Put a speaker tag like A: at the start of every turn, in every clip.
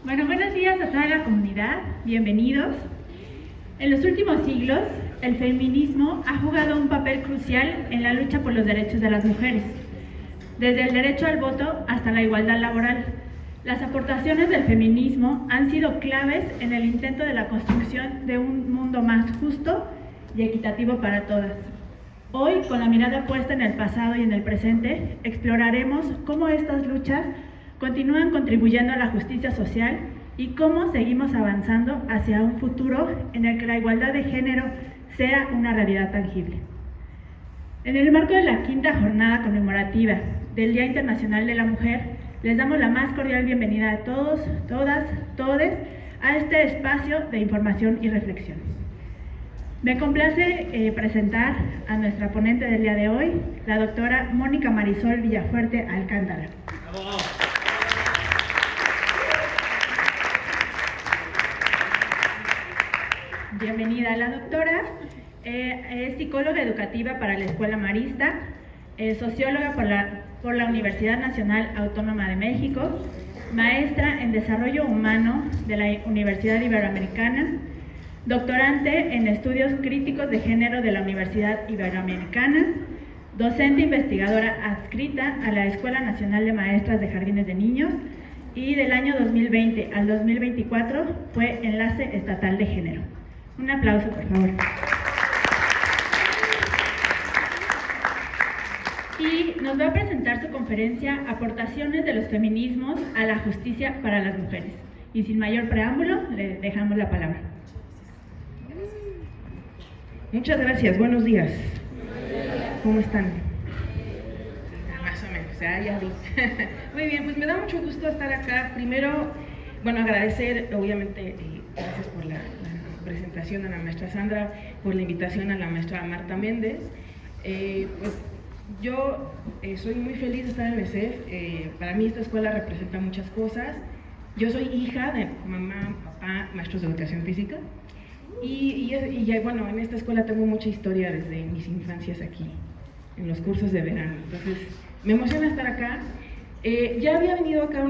A: Bueno, buenos días a toda la comunidad, bienvenidos. En los últimos siglos, el feminismo ha jugado un papel crucial en la lucha por los derechos de las mujeres, desde el derecho al voto hasta la igualdad laboral. Las aportaciones del feminismo han sido claves en el intento de la construcción de un mundo más justo y equitativo para todas. Hoy, con la mirada puesta en el pasado y en el presente, exploraremos cómo estas luchas continúan contribuyendo a la justicia social y cómo seguimos avanzando hacia un futuro en el que la igualdad de género sea una realidad tangible. En el marco de la quinta jornada conmemorativa del Día Internacional de la Mujer, les damos la más cordial bienvenida a todos, todas, todes a este espacio de información y reflexión. Me complace presentar a nuestra ponente del día de hoy, la doctora Mónica Marisol Villafuerte Alcántara. ¡Bravo! Bienvenida. La doctora es psicóloga educativa para la Escuela Marista, socióloga por la Universidad Nacional Autónoma de México, maestra en Desarrollo Humano de la Universidad Iberoamericana, doctorante en Estudios Críticos de Género de la Universidad Iberoamericana, docente investigadora adscrita a la Escuela Nacional de Maestras de Jardines de Niños y del año 2020 al 2024 fue enlace estatal de género. Un aplauso, por favor. Y nos va a presentar su conferencia Aportaciones de los feminismos a la justicia para las mujeres. Y sin mayor preámbulo, le dejamos la palabra.
B: Muchas gracias, buenos días. ¿Cómo están? Más o menos, ya vi. Muy bien, pues me da mucho gusto estar acá. Primero, agradecer, obviamente, gracias por la presentación a la maestra Sandra, por la invitación a la maestra Marta Méndez. Pues yo soy muy feliz de estar en MESEF. Para mí esta escuela representa muchas cosas. Yo soy hija de mamá, papá, maestros de educación física. Y en esta escuela tengo mucha historia desde mis infancias aquí, en los cursos de verano. Entonces, me emociona estar acá. Ya había venido acá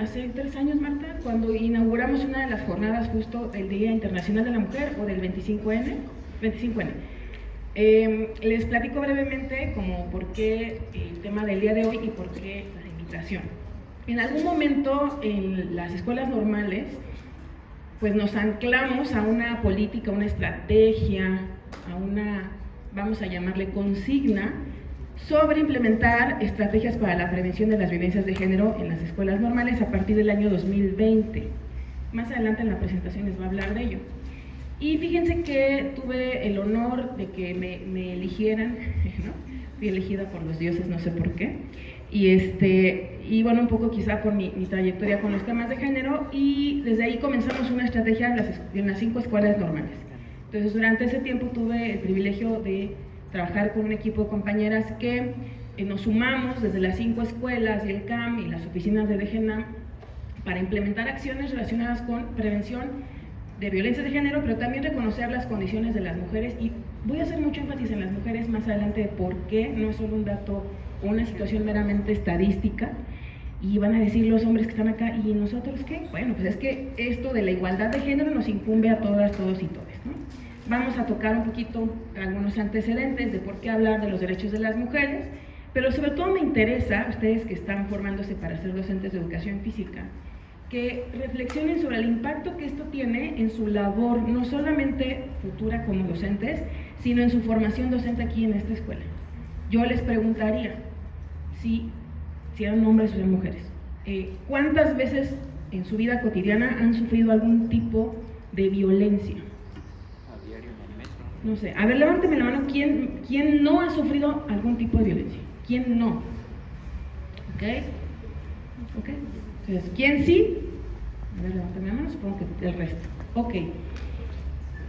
B: hace 3 años, Marta, cuando inauguramos una de las jornadas justo del Día Internacional de la Mujer, o del 25N. Les platico brevemente como por qué el tema del día de hoy y por qué la invitación. En algún momento en las escuelas normales, pues nos anclamos a una política, una estrategia, a una, vamos a llamarle consigna, sobre implementar estrategias para la prevención de las violencias de género en las escuelas normales a partir del año 2020. Más adelante en la presentación les va a hablar de ello. Y fíjense que tuve el honor de que me eligieran, ¿no? Fui elegida por los dioses, no sé por qué. Y un poco quizá por mi trayectoria con los temas de género, y desde ahí comenzamos una estrategia en las 5 escuelas normales. Entonces, durante ese tiempo tuve el privilegio de trabajar con un equipo de compañeras que nos sumamos desde las 5 escuelas y el CAM y las oficinas de DGNAM para implementar acciones relacionadas con prevención de violencia de género, pero también reconocer las condiciones de las mujeres. Y voy a hacer mucho énfasis en las mujeres más adelante de por qué no es solo un dato o una situación meramente estadística. Y van a decir los hombres que están acá, ¿y nosotros qué? Bueno, pues es que esto de la igualdad de género nos incumbe a todas, todos y todes, ¿no? Vamos a tocar un poquito algunos antecedentes de por qué hablar de los derechos de las mujeres, pero sobre todo me interesa, ustedes que están formándose para ser docentes de educación física, que reflexionen sobre el impacto que esto tiene en su labor, no solamente futura como docentes, sino en su formación docente aquí en esta escuela. Yo les preguntaría, si eran hombres o eran mujeres, ¿cuántas veces en su vida cotidiana han sufrido algún tipo de violencia?
C: A diario en el metro.
B: No sé, a ver, levánteme la mano, ¿quién no ha sufrido algún tipo de violencia? ¿Quién no? ¿Ok? Entonces, ¿quién sí? A ver, levántame la mano, supongo que el resto. Ok.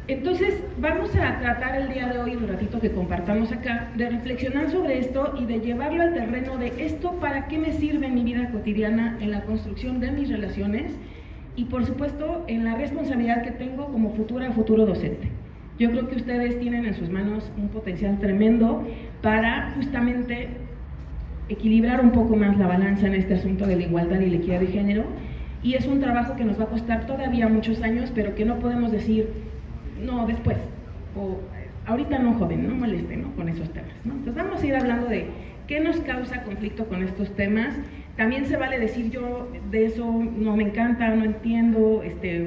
B: Entonces, vamos a tratar el día de hoy, un ratito que compartamos acá, de reflexionar sobre esto y de llevarlo al terreno de esto, ¿para qué me sirve en mi vida cotidiana, en la construcción de mis relaciones? Y por supuesto, en la responsabilidad que tengo como futuro docente. Yo creo que ustedes tienen en sus manos un potencial tremendo para justamente equilibrar un poco más la balanza en este asunto de la igualdad y la equidad de género, y es un trabajo que nos va a costar todavía muchos años, pero que no podemos decir, no, después, o ahorita no, joven, no moleste, ¿no?, con esos temas, ¿no? Entonces vamos a ir hablando de qué nos causa conflicto con estos temas. También se vale decir yo de eso no me encanta, no entiendo,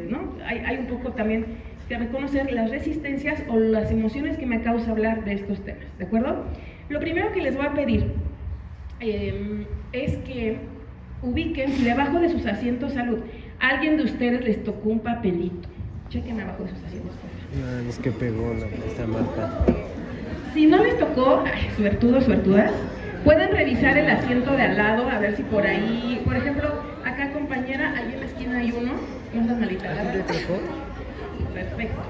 B: ¿no? Hay un poco también que reconocer las resistencias o las emociones que me causa hablar de estos temas, ¿de acuerdo? Lo primero que les voy a pedir es que ubiquen si debajo de sus asientos, salud, a alguien de ustedes les tocó un papelito. Chequen abajo de sus asientos, por favor.
D: Es que pegó esta marca.
B: Si no les tocó, suertudos, suertudas, pueden revisar el asiento de al lado, a ver si por ahí, por ejemplo, acá compañera, ahí en la esquina hay uno, no seas malita,
D: ¿A ti te tocó?
B: perfecto,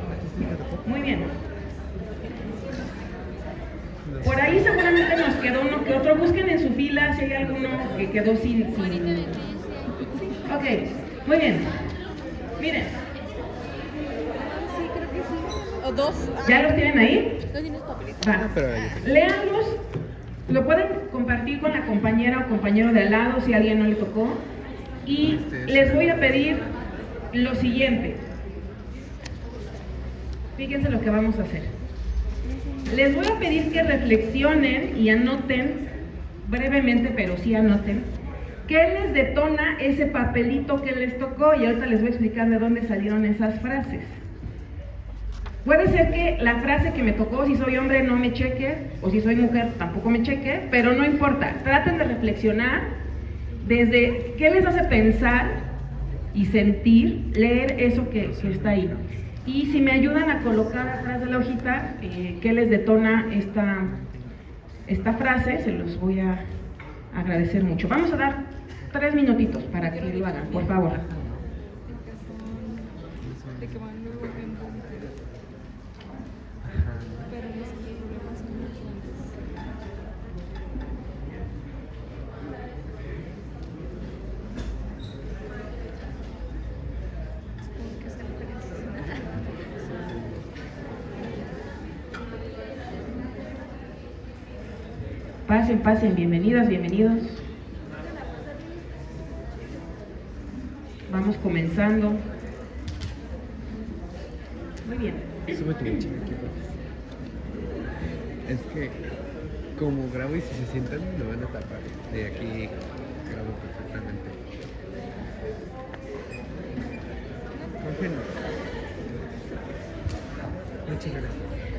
B: muy bien. Por ahí seguramente nos quedó uno que otro, busquen en su fila si hay alguno que quedó sin... Ok, muy bien, miren.
E: Sí, creo que sí. O dos.
B: ¿Ya los tienen ahí?
E: No tienes papelito.
B: Va.
D: pero
B: Léanlos, lo pueden compartir con la compañera o compañero de al lado si a alguien no le tocó. Y les voy a pedir lo siguiente. Fíjense lo que vamos a hacer. Les voy a pedir que reflexionen y anoten, brevemente, pero sí anoten, qué les detona ese papelito que les tocó, y ahorita les voy a explicar de dónde salieron esas frases. Puede ser que la frase que me tocó, si soy hombre no me cheque, o si soy mujer tampoco me cheque, pero no importa. Traten de reflexionar desde qué les hace pensar y sentir, leer eso que está ahí. Y si me ayudan a colocar atrás de la hojita qué les detona esta frase, se los voy a agradecer mucho. Vamos a dar 3 minutitos para que lo hagan, por favor.
E: De que van luego bien bonitos. Pero los problemas son muy grandes. Supongo que hace referencia.
B: Pasen, pasen, bienvenidas, bienvenidos. Vamos comenzando. Muy bien.
D: Súbete mi chica aquí, por favor. Es que como grabo y si se sientan me van a tapar. De aquí grabo perfectamente. Confíen. Muchas gracias.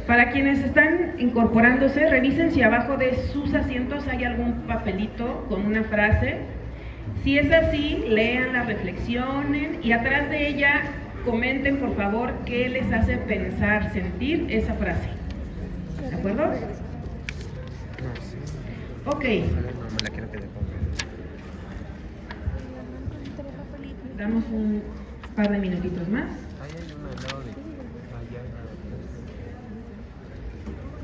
B: Para quienes están incorporándose, revisen si abajo de sus asientos hay algún papelito con una frase. Si es así, léanla, reflexionen y atrás de ella comenten, por favor, qué les hace pensar, sentir esa frase. ¿De acuerdo?
D: No, sí.
B: Ok,
D: No me la quiero que le ponga.
B: damos un par de minutitos más.
D: Ahí hay una al lado de... Allá.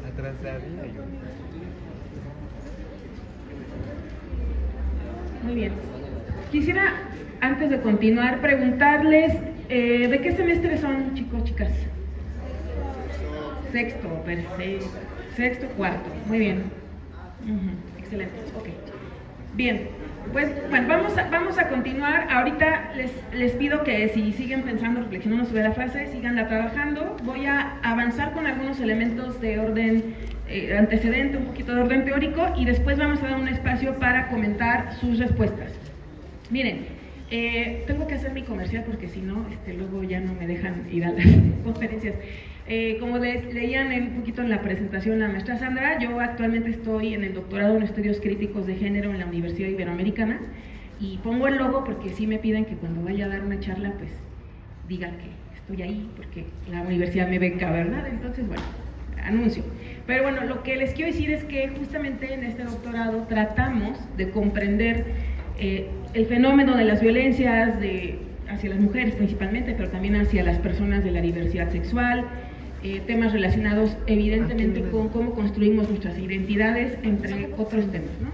D: Atrás de ahí hay una.
B: Muy bien. Quisiera, antes de continuar, preguntarles, ¿de qué semestre son, chicos, chicas? Sexto, perfecto. Sexto, cuarto, muy bien. Excelente, ok. Bien, pues bueno, vamos a continuar. Ahorita les pido que si siguen pensando, reflexionando sobre la frase, síganla trabajando. Voy a avanzar con algunos elementos de orden antecedente, un poquito de orden teórico, y después vamos a dar un espacio para comentar sus respuestas. Miren, tengo que hacer mi comercial porque si no, luego ya no me dejan ir a las conferencias. Como les leían un poquito en la presentación la maestra Sandra, yo actualmente estoy en el doctorado en estudios críticos de género en la Universidad Iberoamericana, y pongo el logo porque sí me piden que cuando vaya a dar una charla, pues digan que estoy ahí porque la universidad me beca, ¿verdad? Entonces, bueno, anuncio. Pero bueno, lo que les quiero decir es que justamente en este doctorado tratamos de comprender el fenómeno de las violencias hacia las mujeres principalmente, pero también hacia las personas de la diversidad sexual, temas relacionados evidentemente con cómo construimos nuestras identidades, entre otros temas, ¿no?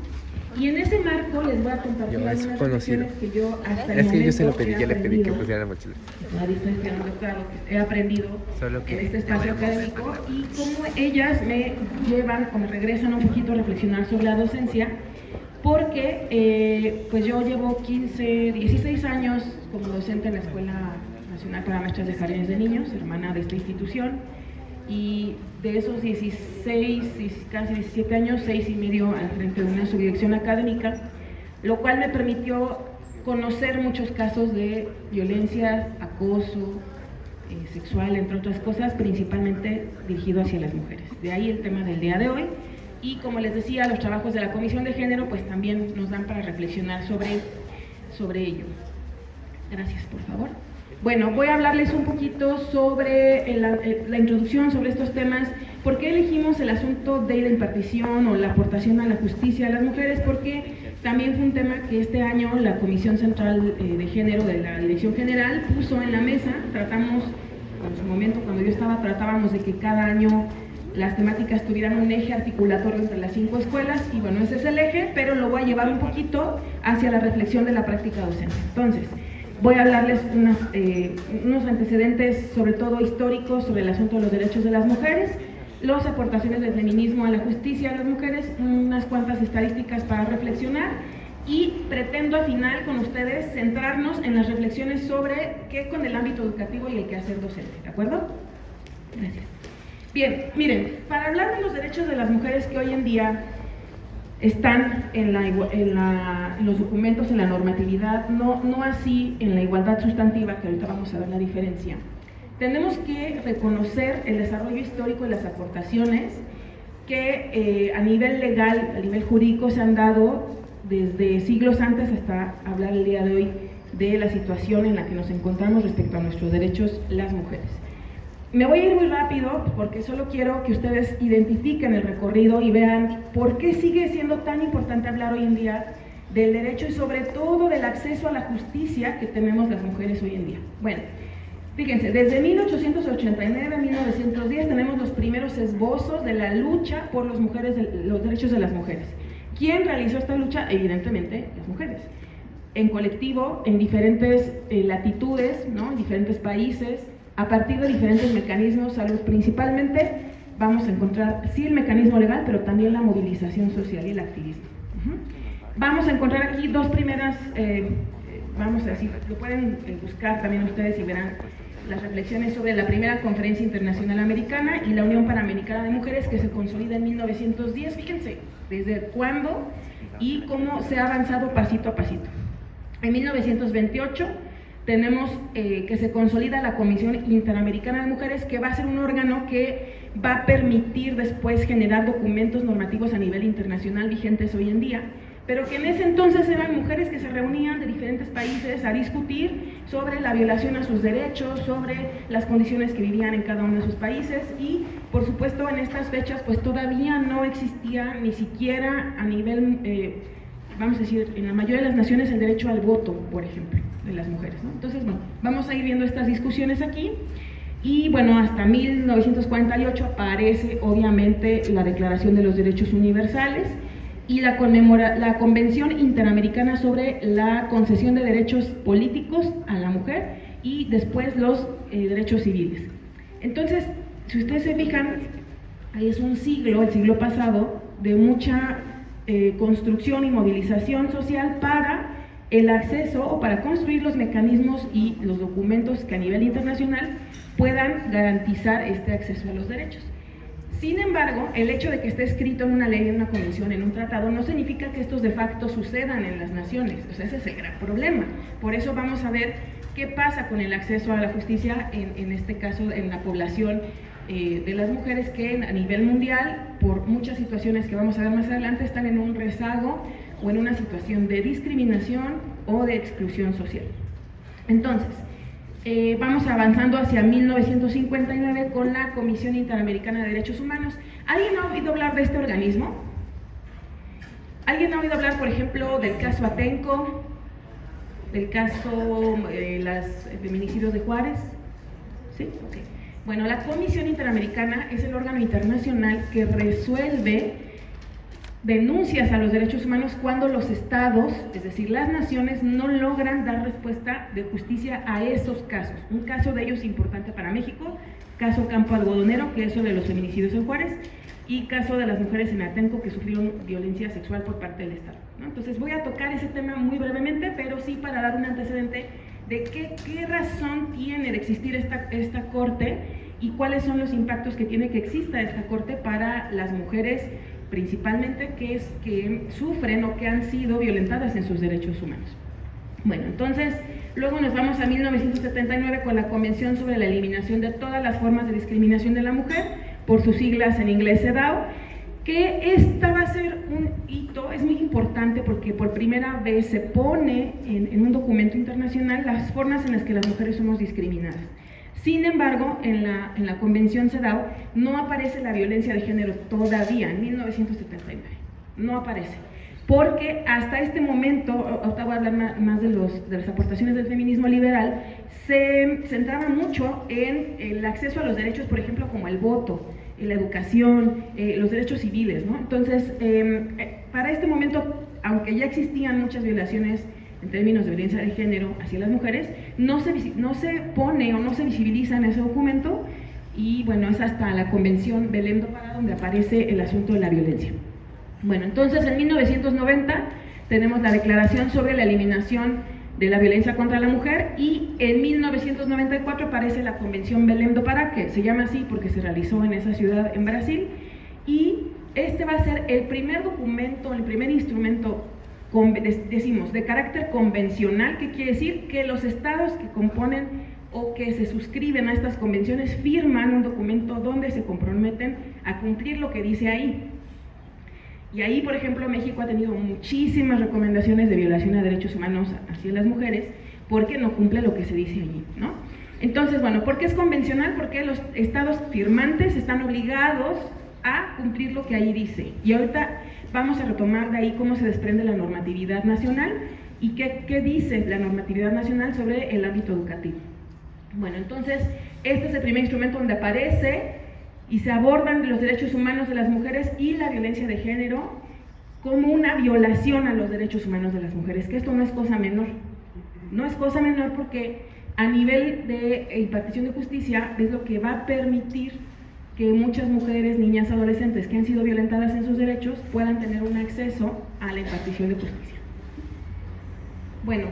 B: Y en ese marco les voy a compartir algunas reflexiones que yo hasta el
D: Es que yo
B: momento
D: se lo pedí,
B: he
D: ya le pedí que
B: aprendido.
D: pusiera la mochila.
B: Nadie está estudiando doctorado, que he aprendido
D: Solo que
B: en este espacio
D: ya veremos
B: académico,
D: más
B: y cómo ellas me llevan o me regresan un poquito a reflexionar sobre la docencia porque pues yo llevo 16 años como docente en la Escuela Nacional para Maestras de Jardines de Niños, hermana de esta institución, y de esos 16, casi 17 años, 6 y medio al frente de una subdirección académica, lo cual me permitió conocer muchos casos de violencia, acoso sexual, entre otras cosas, principalmente dirigido hacia las mujeres. De ahí el tema del día de hoy. Y como les decía, los trabajos de la Comisión de Género pues también nos dan para reflexionar sobre ello. Gracias, por favor. Bueno, voy a hablarles un poquito sobre la introducción sobre estos temas. ¿Por qué elegimos el asunto de la impartición o la aportación a la justicia a las mujeres? Porque también fue un tema que este año la Comisión Central de Género de la Dirección General puso en la mesa. Tratamos, en su momento cuando yo estaba, tratábamos de que cada año las temáticas tuvieran un eje articulatorio entre las 5 escuelas, y bueno, ese es el eje, pero lo voy a llevar un poquito hacia la reflexión de la práctica docente. Entonces, voy a hablarles unos antecedentes, sobre todo históricos, sobre el asunto de los derechos de las mujeres, las aportaciones del feminismo a la justicia a las mujeres, unas cuantas estadísticas para reflexionar, y pretendo al final con ustedes centrarnos en las reflexiones sobre qué con el ámbito educativo y el quehacer docente, ¿de acuerdo? Gracias. Bien, miren, para hablar de los derechos de las mujeres que hoy en día están en los documentos, en la normatividad, no así en la igualdad sustantiva, que ahorita vamos a ver la diferencia, tenemos que reconocer el desarrollo histórico y las aportaciones que a nivel legal, a nivel jurídico, se han dado desde siglos antes hasta hablar el día de hoy de la situación en la que nos encontramos respecto a nuestros derechos las mujeres. Me voy a ir muy rápido porque solo quiero que ustedes identifiquen el recorrido y vean por qué sigue siendo tan importante hablar hoy en día del derecho y sobre todo del acceso a la justicia que tenemos las mujeres hoy en día. Bueno, fíjense, desde 1889 a 1910 tenemos los primeros esbozos de la lucha por los derechos de las mujeres. ¿Quién realizó esta lucha? Evidentemente, las mujeres. En colectivo, en diferentes latitudes, ¿no? En diferentes países, a partir de diferentes mecanismos, principalmente vamos a encontrar sí el mecanismo legal, pero también la movilización social y el activismo. Vamos a encontrar aquí dos primeras, vamos a decir, lo pueden buscar también ustedes y verán las reflexiones sobre la primera Conferencia Internacional Americana y la Unión Panamericana de Mujeres, que se consolida en 1910. Fíjense desde cuándo y cómo se ha avanzado pasito a pasito. En 1928 tenemos que se consolida la Comisión Interamericana de Mujeres, que va a ser un órgano que va a permitir después generar documentos normativos a nivel internacional vigentes hoy en día, pero que en ese entonces eran mujeres que se reunían de diferentes países a discutir sobre la violación a sus derechos, sobre las condiciones que vivían en cada uno de sus países, y por supuesto en estas fechas pues todavía no existía ni siquiera a nivel, vamos a decir, en la mayoría de las naciones el derecho al voto, por ejemplo, de las mujeres, ¿no? Entonces, bueno, vamos a ir viendo estas discusiones aquí, y bueno, hasta 1948 aparece obviamente la Declaración de los Derechos Universales y la Convención Interamericana sobre la concesión de derechos políticos a la mujer y después los derechos civiles. Entonces, si ustedes se fijan, ahí es un siglo, el siglo pasado, de mucha construcción y movilización social para el acceso o para construir los mecanismos y los documentos que a nivel internacional puedan garantizar este acceso a los derechos. Sin embargo, el hecho de que esté escrito en una ley, en una convención, en un tratado, no significa que estos de facto sucedan en las naciones. O sea, ese es el gran problema. Por eso vamos a ver qué pasa con el acceso a la justicia, en este caso en la población de las mujeres que a nivel mundial, por muchas situaciones que vamos a ver más adelante, están en un rezago o en una situación de discriminación o de exclusión social. Entonces, vamos avanzando hacia 1959 con la Comisión Interamericana de Derechos Humanos. ¿Alguien ha oído hablar de este organismo? ¿Alguien ha oído hablar, por ejemplo, del caso Atenco, del caso los feminicidios de Juárez? ¿Sí? Okay. Bueno, la Comisión Interamericana es el órgano internacional que resuelve denuncias a los derechos humanos cuando los estados, es decir, las naciones, no logran dar respuesta de justicia a esos casos. Un caso de ellos importante para México, caso Campo Algodonero, que es sobre los feminicidios en Juárez, y caso de las mujeres en Atenco que sufrieron violencia sexual por parte del Estado, ¿no? Entonces voy a tocar ese tema muy brevemente, pero sí para dar un antecedente de qué razón tiene de existir esta corte y cuáles son los impactos que tiene que exista esta corte para las mujeres principalmente que sufren o que han sido violentadas en sus derechos humanos. Bueno, entonces luego nos vamos a 1979 con la Convención sobre la Eliminación de todas las formas de discriminación de la mujer, por sus siglas en inglés CEDAW, que esta va a ser un hito, es muy importante porque por primera vez se pone en un documento internacional las formas en las que las mujeres somos discriminadas. Sin embargo, en la Convención CEDAW no aparece la violencia de género todavía, en 1979, no aparece. Porque hasta este momento, ahorita voy a hablar más de las aportaciones del feminismo liberal, se centraba mucho en el acceso a los derechos, por ejemplo, como el voto, la educación, los derechos civiles, ¿no? Entonces, para este momento, aunque ya existían muchas violaciones en términos de violencia de género hacia las mujeres, no se pone o no se visibiliza en ese documento, y bueno, es hasta la Convención Belém do Pará donde aparece el asunto de la violencia. Bueno, entonces en 1990 tenemos la Declaración sobre la Eliminación de la Violencia contra la Mujer, y en 1994 aparece la Convención Belém do Pará, que se llama así porque se realizó en esa ciudad en Brasil, y este va a ser el primer documento, el primer instrumento, decimos, de carácter convencional, que quiere decir que los estados que componen o que se suscriben a estas convenciones firman un documento donde se comprometen a cumplir lo que dice ahí. Y ahí, por ejemplo, México ha tenido muchísimas recomendaciones de violación a derechos humanos hacia las mujeres porque no cumple lo que se dice allí, ¿no? Entonces, bueno, ¿por qué es convencional? Porque los estados firmantes están obligados a cumplir lo que ahí dice. Y ahorita vamos a retomar de ahí cómo se desprende la normatividad nacional y qué dice la normatividad nacional sobre el ámbito educativo. Bueno, entonces, este es el primer instrumento donde aparece y se abordan los derechos humanos de las mujeres y la violencia de género como una violación a los derechos humanos de las mujeres, que esto no es cosa menor. No es cosa menor porque a nivel de impartición de justicia es lo que va a permitir que muchas mujeres, niñas, adolescentes que han sido violentadas en sus derechos puedan tener un acceso a la impartición de justicia. Bueno,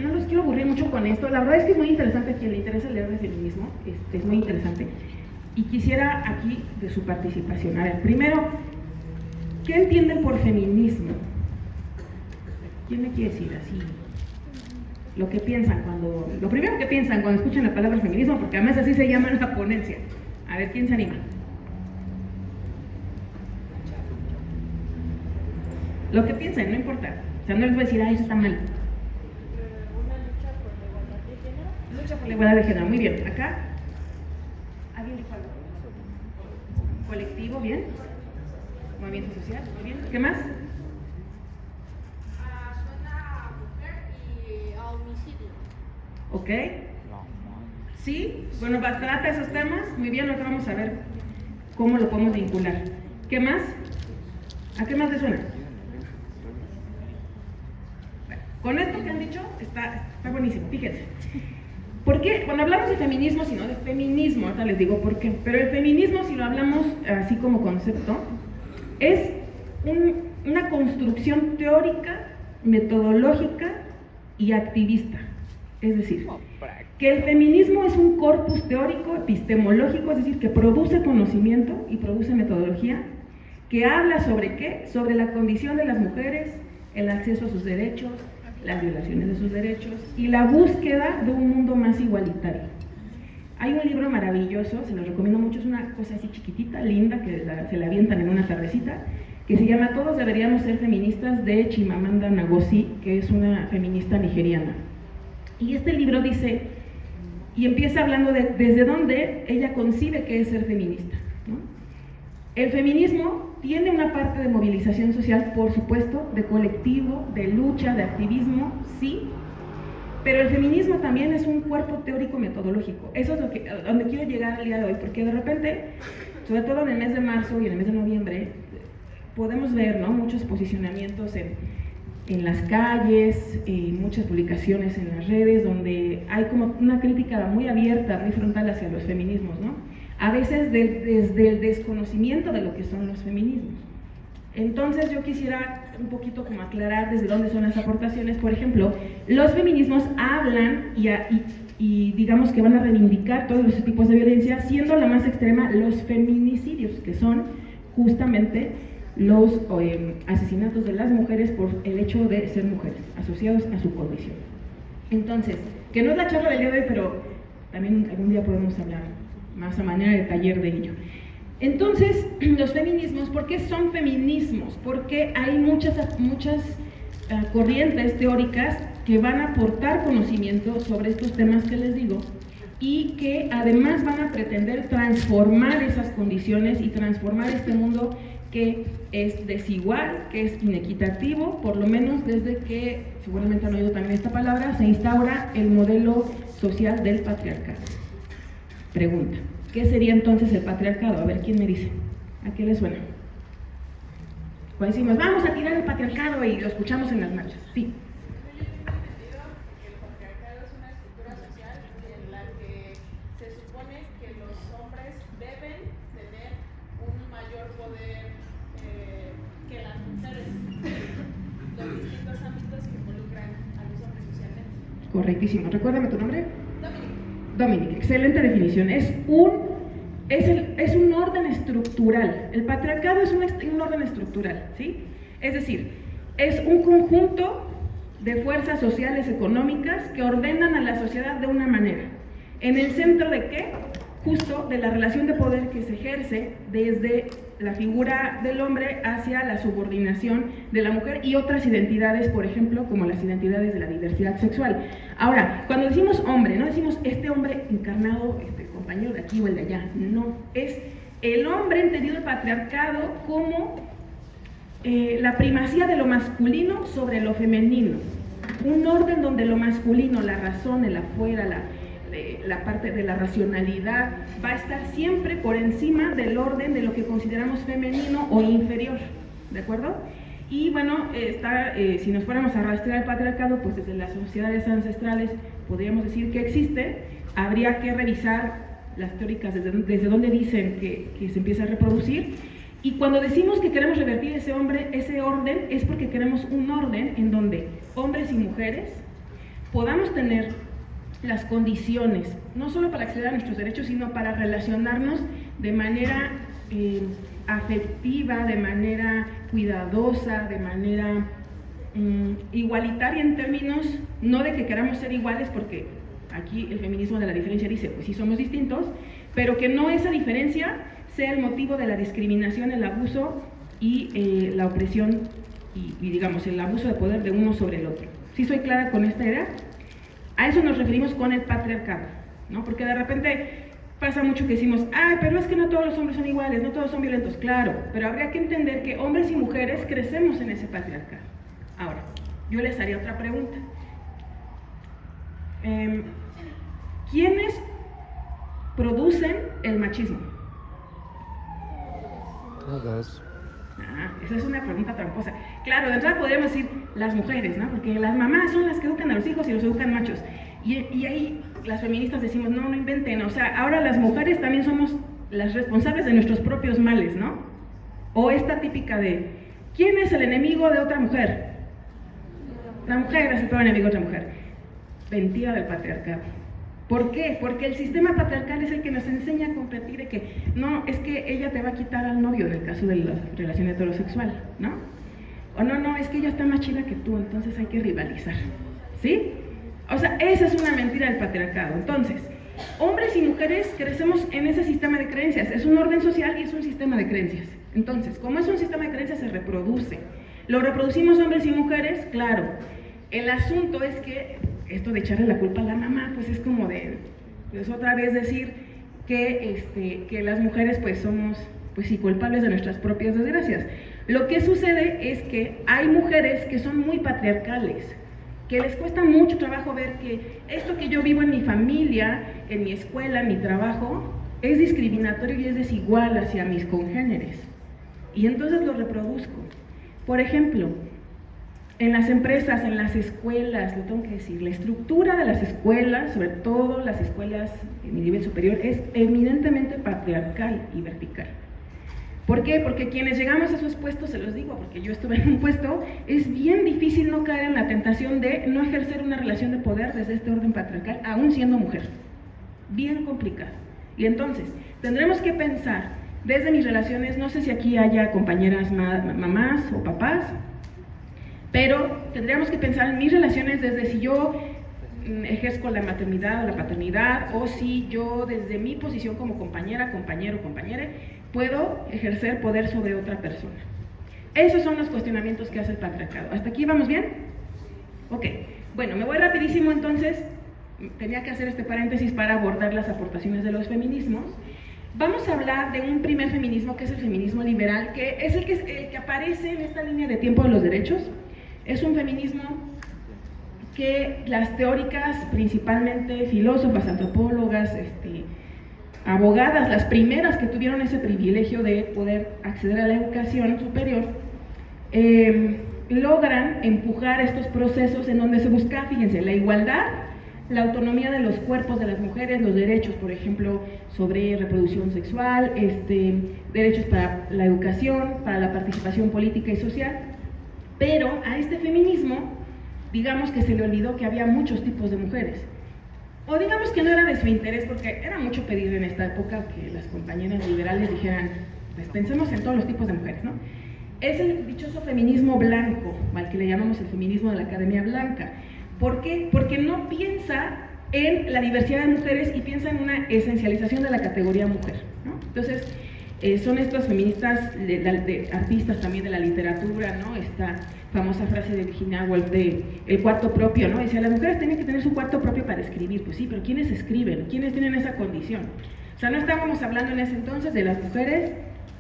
B: no los quiero aburrir mucho con esto, la verdad es que es muy interesante a quien le interesa leer de feminismo, es muy interesante, y quisiera aquí de su participación. A ver, primero, ¿qué entienden por feminismo? ¿Quién me quiere decir así? Lo primero que piensan cuando escuchan la palabra feminismo, porque además así se llama en la ponencia. A ver, ¿quién se anima? Lo que piensan, no importa, o sea, no les voy a decir, eso está mal. Lucha por la igualdad de género, muy bien. Acá, ¿alguien dijo algo? Colectivo, bien. Movimiento social, muy bien. ¿Qué más?
E: Suena a mujer y a homicidio.
B: Ok. Sí, bueno, trata esos temas. Muy bien, ahora vamos a ver cómo lo podemos vincular. ¿Qué más? ¿A qué más le suena? Bueno, con esto que han dicho, está buenísimo, fíjense. ¿Por qué? Cuando hablamos de feminismo, sino de feminismo, ahorita les digo por qué, pero el feminismo, si lo hablamos así como concepto, es una construcción teórica, metodológica y activista. Es decir, que el feminismo es un corpus teórico, epistemológico, es decir, que produce conocimiento y produce metodología, que habla sobre ¿qué? Sobre la condición de las mujeres, el acceso a sus derechos, las violaciones de sus derechos y la búsqueda de un mundo más igualitario. Hay un libro maravilloso, se lo recomiendo mucho, es una cosa así chiquitita, linda, que se la avientan en una tardecita, que se llama Todos deberíamos ser feministas, de Chimamanda Ngozi, que es una feminista nigeriana. Y este libro dice, y empieza hablando de desde dónde ella concibe que es ser feminista, ¿no? El feminismo tiene una parte de movilización social, por supuesto, de colectivo, de lucha, de activismo, sí, pero el feminismo también es un cuerpo teórico metodológico. Eso es donde quiero llegar el día de hoy, porque de repente sobre todo en el mes de marzo y en el mes de noviembre, podemos ver, ¿no?, muchos posicionamientos en las calles, muchas publicaciones en las redes, donde hay como una crítica muy abierta, muy frontal hacia los feminismos, ¿no? A veces desde el desconocimiento de lo que son los feminismos. Entonces yo quisiera un poquito como aclarar desde dónde son las aportaciones. Por ejemplo, los feminismos hablan y digamos que van a reivindicar todos los tipos de violencia, siendo la más extrema los feminicidios, que son justamente los asesinatos de las mujeres por el hecho de ser mujeres, asociados a su condición. Entonces, que no es la charla del día de hoy, pero también algún día podemos hablar más a manera de taller de ello. Entonces, los feminismos, ¿por qué son feminismos? Porque hay muchas corrientes teóricas que van a aportar conocimiento sobre estos temas que les digo y que además van a pretender transformar esas condiciones y transformar este mundo que es desigual, que es inequitativo, por lo menos desde que, seguramente han oído también esta palabra, se instaura el modelo social del patriarcado. Pregunta, ¿qué sería entonces el patriarcado? A ver, ¿quién me dice? ¿A qué le suena? Cuando decimos, vamos a tirar el patriarcado y lo escuchamos en las marchas. Sí.
E: El patriarcado es una estructura social en la que se supone que los hombres deben tener un mayor poder que las mujeres en los distintos ámbitos que involucran a los hombres socialmente.
B: Correctísimo. Recuérdame tu nombre.
E: Dominic.
B: Dominic, excelente definición. Es un orden estructural. El patriarcado es un orden estructural, ¿sí? Es decir, es un conjunto de fuerzas sociales económicas que ordenan a la sociedad de una manera. ¿En el centro de qué? Justo de la relación de poder que se ejerce desde la figura del hombre hacia la subordinación de la mujer y otras identidades, por ejemplo, como las identidades de la diversidad sexual. Ahora, cuando decimos hombre, no decimos este hombre encarnado, este compañero de aquí o el de allá, no, es el hombre entendido el patriarcado como la primacía de lo masculino sobre lo femenino, un orden donde lo masculino, la razón, el afuera, la parte de la racionalidad va a estar siempre por encima del orden de lo que consideramos femenino o inferior, ¿de acuerdo? Y bueno, si nos fuéramos a rastrear el patriarcado, pues desde las sociedades ancestrales podríamos decir que existe. Habría que revisar las teóricas desde dónde dicen que se empieza a reproducir. Y cuando decimos que queremos revertir ese orden, es porque queremos un orden en donde hombres y mujeres podamos tener las condiciones, no solo para acceder a nuestros derechos, sino para relacionarnos de manera afectiva, de manera cuidadosa, de manera igualitaria en términos, no de que queramos ser iguales, porque aquí el feminismo de la diferencia dice, pues sí somos distintos, pero que no esa diferencia sea el motivo de la discriminación, el abuso y la opresión y digamos el abuso de poder de uno sobre el otro. ¿Sí soy clara con esta idea? A eso nos referimos con el patriarcado, ¿no? Porque de repente pasa mucho que decimos, ay, pero es que no todos los hombres son iguales, no todos son violentos. Claro, pero habría que entender que hombres y mujeres crecemos en ese patriarcado. Ahora, yo les haría otra pregunta. ¿Quiénes producen el machismo?
D: Todos.
B: Esa es una pregunta tramposa. Claro, de entrada podríamos decir las mujeres, ¿no? Porque las mamás son las que educan a los hijos y los educan machos. Y ahí las feministas decimos, no inventen. O sea, ahora las mujeres también somos las responsables de nuestros propios males, ¿no? O esta típica de, ¿quién es el enemigo de otra mujer? La mujer es el peor enemigo de otra mujer. Mentira del patriarcado. ¿Por qué? Porque el sistema patriarcal es el que nos enseña a competir de que no, es que ella te va a quitar al novio en el caso de la relación heterosexual, ¿no? O no, es que ella está más chida que tú, entonces hay que rivalizar, ¿sí? O sea, esa es una mentira del patriarcado. Entonces, hombres y mujeres crecemos en ese sistema de creencias, es un orden social y es un sistema de creencias. Entonces, como es un sistema de creencias, se reproduce. ¿Lo reproducimos hombres y mujeres? Claro. El asunto es que esto de echarle la culpa a la mamá, pues es como de, pues otra vez decir que las mujeres pues somos, pues sí, culpables de nuestras propias desgracias. Lo que sucede es que hay mujeres que son muy patriarcales, que les cuesta mucho trabajo ver que esto que yo vivo en mi familia, en mi escuela, en mi trabajo, es discriminatorio y es desigual hacia mis congéneres. Y entonces lo reproduzco. Por ejemplo, en las empresas, en las escuelas, lo tengo que decir, la estructura de las escuelas, sobre todo las escuelas en nivel superior, es eminentemente patriarcal y vertical. ¿Por qué? Porque quienes llegamos a esos puestos, se los digo, porque yo estuve en un puesto, es bien difícil no caer en la tentación de no ejercer una relación de poder desde este orden patriarcal, aún siendo mujer. Bien complicado. Y entonces, tendremos que pensar desde mis relaciones, no sé si aquí haya compañeras mamás o papás, pero tendríamos que pensar en mis relaciones desde si yo ejerzo la maternidad o la paternidad, o si yo desde mi posición como compañera, compañero, compañera, puedo ejercer poder sobre otra persona. Esos son los cuestionamientos que hace el patriarcado. ¿Hasta aquí vamos bien? Ok, bueno, me voy rapidísimo entonces, tenía que hacer este paréntesis para abordar las aportaciones de los feminismos. Vamos a hablar de un primer feminismo que es el feminismo liberal, que es el que aparece en esta línea de tiempo de los derechos. Es un feminismo que las teóricas, principalmente filósofas, antropólogas, abogadas, las primeras que tuvieron ese privilegio de poder acceder a la educación superior, logran empujar estos procesos en donde se busca, fíjense, la igualdad, la autonomía de los cuerpos de las mujeres, los derechos, por ejemplo, sobre reproducción sexual, derechos para la educación, para la participación política y social. Pero a este feminismo, digamos que se le olvidó que había muchos tipos de mujeres. O digamos que no era de su interés, porque era mucho pedir en esta época que las compañeras liberales dijeran, pues pensemos en todos los tipos de mujeres, ¿no? Es el dichoso feminismo blanco, al que le llamamos el feminismo de la Academia Blanca. ¿Por qué? Porque no piensa en la diversidad de mujeres y piensa en una esencialización de la categoría mujer, ¿no? Entonces, son estas feministas, de artistas también de la literatura, ¿no? Esta famosa frase de Virginia Woolf de el cuarto propio, ¿no? Decía, las mujeres tienen que tener su cuarto propio para escribir. Pues sí, pero ¿quiénes escriben? ¿Quiénes tienen esa condición? O sea, no estábamos hablando en ese entonces de las mujeres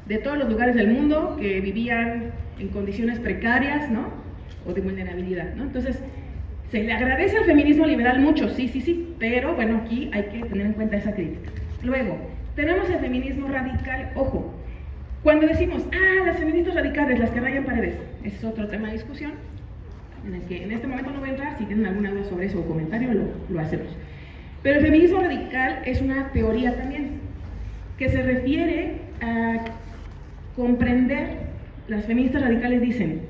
B: de todos los lugares del mundo que vivían en condiciones precarias, ¿no? O de vulnerabilidad, ¿no? Entonces, se le agradece al feminismo liberal mucho, sí, pero bueno, aquí hay que tener en cuenta esa crítica. Luego, tenemos el feminismo radical. Ojo, cuando decimos, las feministas radicales, las que rayan paredes, ese es otro tema de discusión, en el que en este momento no voy a entrar. Si tienen alguna duda sobre eso o comentario, lo hacemos. Pero el feminismo radical es una teoría también, que se refiere a comprender, las feministas radicales dicen,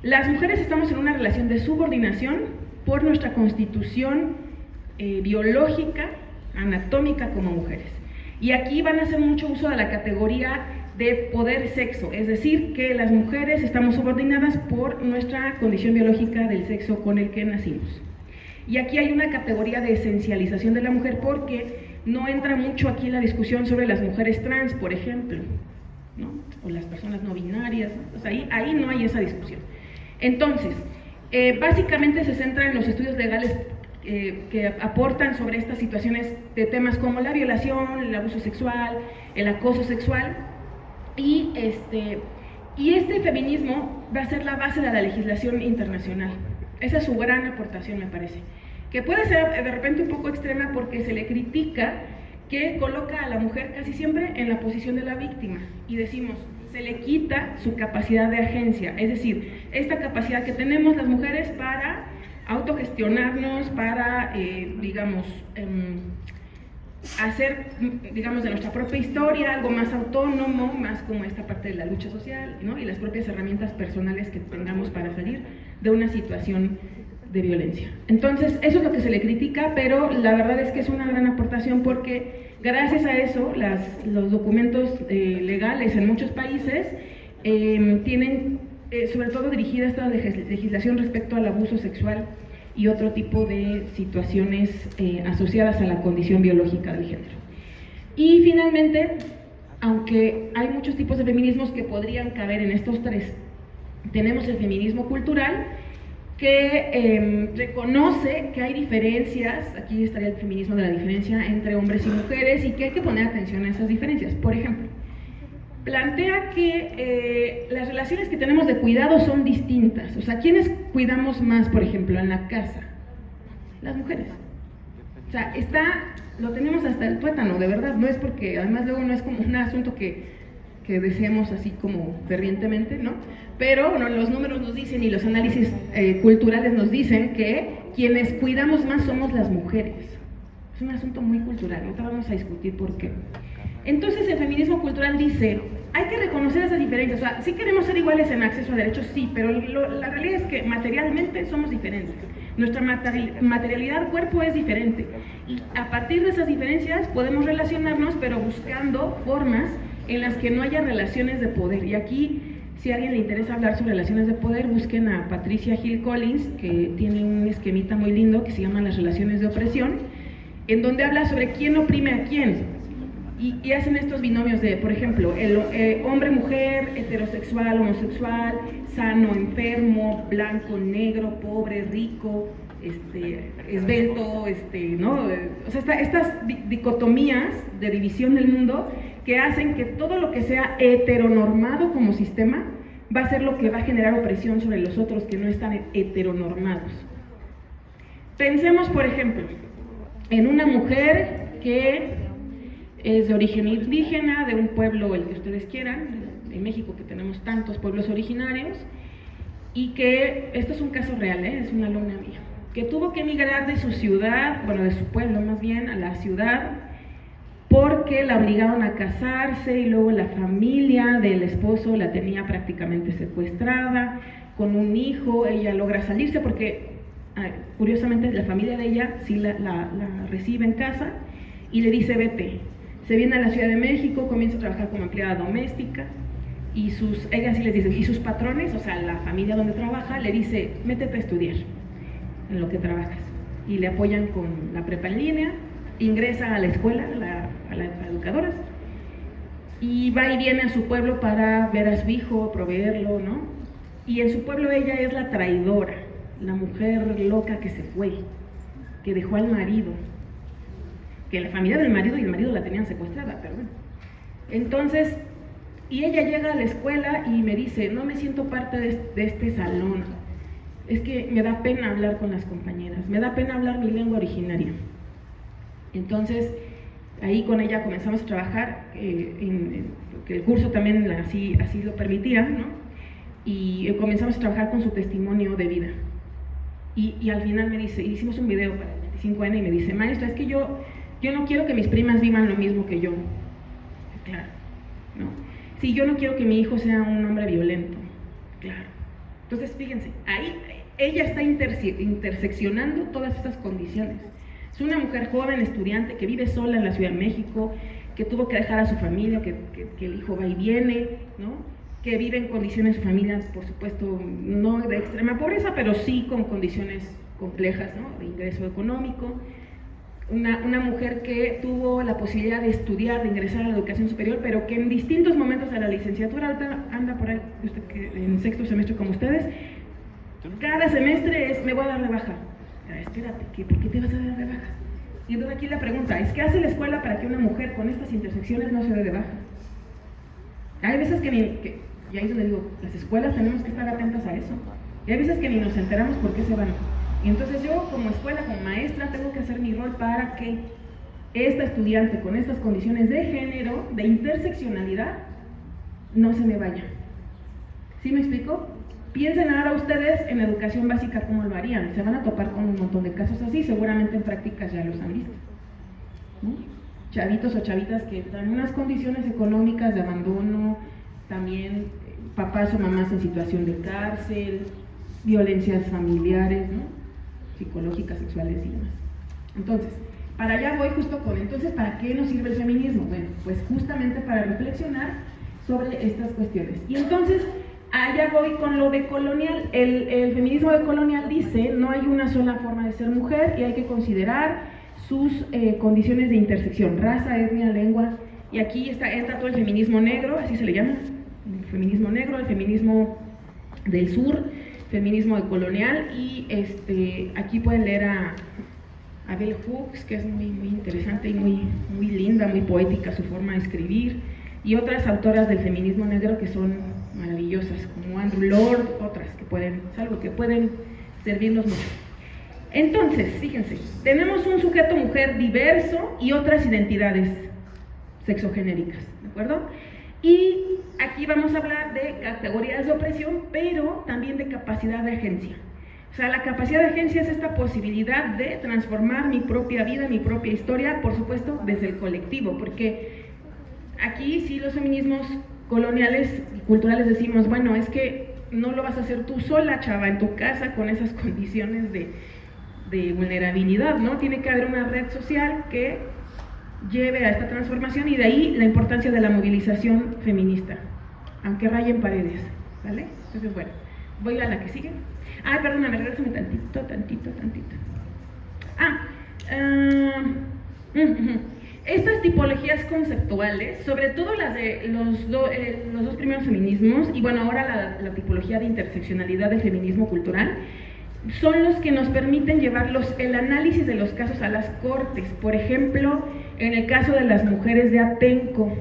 B: las mujeres estamos en una relación de subordinación por nuestra constitución biológica, anatómica como mujeres. Y aquí van a hacer mucho uso de la categoría de poder-sexo, es decir, que las mujeres estamos subordinadas por nuestra condición biológica del sexo con el que nacimos. Y aquí hay una categoría de esencialización de la mujer porque no entra mucho aquí la discusión sobre las mujeres trans, por ejemplo, ¿no? O las personas no binarias, ¿no? Pues ahí no hay esa discusión. Entonces, básicamente se centra en los estudios legales que aportan sobre estas situaciones de temas como la violación, el abuso sexual, el acoso sexual, y este feminismo va a ser la base de la legislación internacional. Esa es su gran aportación, me parece, que puede ser de repente un poco extrema porque se le critica que coloca a la mujer casi siempre en la posición de la víctima, y decimos, se le quita su capacidad de agencia, es decir, esta capacidad que tenemos las mujeres para autogestionarnos, para, hacer, digamos, de nuestra propia historia algo más autónomo, más como esta parte de la lucha social, ¿no? Y las propias herramientas personales que tengamos para salir de una situación de violencia. Entonces, eso es lo que se le critica, pero la verdad es que es una gran aportación porque gracias a eso los documentos legales en muchos países tienen sobre todo dirigida esta legislación respecto al abuso sexual y otro tipo de situaciones asociadas a la condición biológica del género. Y finalmente, aunque hay muchos tipos de feminismos que podrían caber en estos tres, tenemos el feminismo cultural, que reconoce que hay diferencias, aquí estaría el feminismo de la diferencia entre hombres y mujeres, y que hay que poner atención a esas diferencias. Por ejemplo, plantea que las relaciones que tenemos de cuidado son distintas. O sea, ¿quiénes cuidamos más, por ejemplo, en la casa? Las mujeres. O sea, lo tenemos hasta el tuétano, de verdad, no es porque, además luego no es como un asunto que deseemos así como fervientemente, ¿no? Pero bueno, los números nos dicen y los análisis culturales nos dicen que quienes cuidamos más somos las mujeres. Es un asunto muy cultural, ahorita vamos a discutir por qué. Entonces el feminismo cultural dice, hay que reconocer esas diferencias, o sea, sí queremos ser iguales en acceso a derechos, sí, pero la realidad es que materialmente somos diferentes. Nuestra materialidad cuerpo es diferente y a partir de esas diferencias podemos relacionarnos, pero buscando formas en las que no haya relaciones de poder. Y aquí, si a alguien le interesa hablar sobre relaciones de poder, busquen a Patricia Hill Collins, que tiene un esquemita muy lindo que se llama Las relaciones de opresión, en donde habla sobre quién oprime a quién. Y hacen estos binomios de, por ejemplo, el hombre-mujer, heterosexual, homosexual, sano, enfermo, blanco, negro, pobre, rico, esbelto, ¿no? O sea, estas dicotomías de división del mundo que hacen que todo lo que sea heteronormado como sistema va a ser lo que va a generar opresión sobre los otros que no están heteronormados. Pensemos, por ejemplo, en una mujer que es de origen indígena, de un pueblo, el que ustedes quieran, en México que tenemos tantos pueblos originarios, y que, esto es un caso real, es una alumna mía, que tuvo que emigrar de su ciudad, bueno, de su pueblo más bien, a la ciudad, porque la obligaron a casarse y luego la familia del esposo la tenía prácticamente secuestrada, con un hijo, ella logra salirse porque, curiosamente, la familia de ella sí la recibe en casa y le dice vete. Se viene a la Ciudad de México, comienza a trabajar como empleada doméstica y ella sí les dice, y sus patrones, o sea, la familia donde trabaja, le dice, métete a estudiar en lo que trabajas. Y le apoyan con la prepa en línea, ingresa a la escuela, a las educadoras, y va y viene a su pueblo para ver a su hijo, proveerlo, ¿no? Y en su pueblo ella es la traidora, la mujer loca que se fue, que dejó al marido, que la familia del marido y el marido la tenían secuestrada, pero bueno. Entonces, y ella llega a la escuela y me dice, no me siento parte de este salón, es que me da pena hablar con las compañeras, me da pena hablar mi lengua originaria. Entonces, ahí con ella comenzamos a trabajar, que el curso también así lo permitía, ¿no? Y comenzamos a trabajar con su testimonio de vida. Y al final me dice, hicimos un video para el 25N y me dice, maestra, es que yo no quiero que mis primas vivan lo mismo que yo. Claro, ¿no? Sí, yo no quiero que mi hijo sea un hombre violento. Claro. Entonces, fíjense, ahí ella está interseccionando todas estas condiciones. Es una mujer joven, estudiante, que vive sola en la Ciudad de México, que tuvo que dejar a su familia, que el hijo va y viene, ¿no? Que vive en condiciones, su familia, por supuesto, no de extrema pobreza, pero sí con condiciones complejas, ¿no? De ingreso económico. Una mujer que tuvo la posibilidad de estudiar, de ingresar a la educación superior, pero que en distintos momentos de la licenciatura, ahorita anda por ahí, usted que en sexto semestre como ustedes, cada semestre me voy a dar de baja. Espérate, ¿por qué te vas a dar de baja? Y entonces aquí la pregunta es, ¿qué hace la escuela para que una mujer con estas intersecciones no se dé de baja? Hay veces y ahí es donde digo, las escuelas tenemos que estar atentas a eso. Y hay veces que ni nos enteramos por qué se van. Y entonces yo como escuela, como maestra, tengo que hacer mi rol para que esta estudiante con estas condiciones de género, de interseccionalidad, no se me vaya. ¿Sí me explico? Piensen ahora ustedes en educación básica cómo lo harían. Se van a topar con un montón de casos así, seguramente en prácticas ya los han visto, ¿no? Chavitos o chavitas que están en unas condiciones económicas de abandono, también papás o mamás en situación de cárcel, violencias familiares, ¿no? Psicológicas, sexuales y demás. Entonces, para allá voy justo entonces, ¿para qué nos sirve el feminismo? Bueno, pues justamente para reflexionar sobre estas cuestiones. Y entonces, allá voy con lo decolonial. El feminismo decolonial dice, no hay una sola forma de ser mujer y hay que considerar sus condiciones de intersección, raza, etnia, lengua, y aquí entra todo el feminismo negro, así se le llama, el feminismo negro, el feminismo del sur, feminismo decolonial, y aquí pueden leer a Bell Hooks, que es muy, muy interesante y muy linda, muy poética su forma de escribir, y otras autoras del feminismo negro que son maravillosas, como Andrew Lord, otras que pueden servirnos mucho. Entonces, fíjense, tenemos un sujeto mujer diverso y otras identidades sexogenéricas, ¿de acuerdo? Y aquí vamos a hablar de categorías de opresión, pero también de capacidad de agencia. O sea, la capacidad de agencia es esta posibilidad de transformar mi propia vida, mi propia historia, por supuesto, desde el colectivo, porque aquí sí los feminismos coloniales y culturales decimos, bueno, es que no lo vas a hacer tú sola, chava, en tu casa, con esas condiciones de vulnerabilidad, ¿no? Tiene que haber una red social que lleve a esta transformación, y de ahí la importancia de la movilización feminista, aunque rayen paredes, ¿vale? Entonces, bueno, voy a la que sigue. Ay, perdóname, regresame tantito. Estas tipologías conceptuales, sobre todo las de los dos primeros feminismos, y bueno, ahora la tipología de interseccionalidad del feminismo cultural, son los que nos permiten llevar el análisis de los casos a las cortes. Por ejemplo, en el caso de las mujeres de Atenco.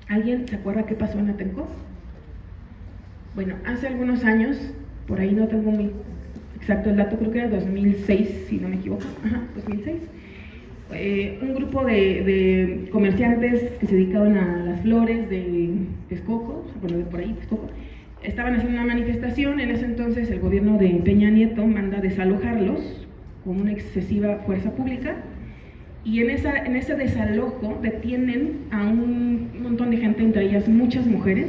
B: ¿Alguien se acuerda qué pasó en Atenco? Bueno, hace algunos años, por ahí no tengo muy exacto el dato, creo que era 2006, si no me equivoco, 2006. Un grupo de comerciantes que se dedicaban a las flores de Texcoco, bueno, de por ahí, Texcoco, estaban haciendo una manifestación. En ese entonces el gobierno de Peña Nieto manda desalojarlos con una excesiva fuerza pública, y en ese desalojo detienen a un montón de gente, entre ellas muchas mujeres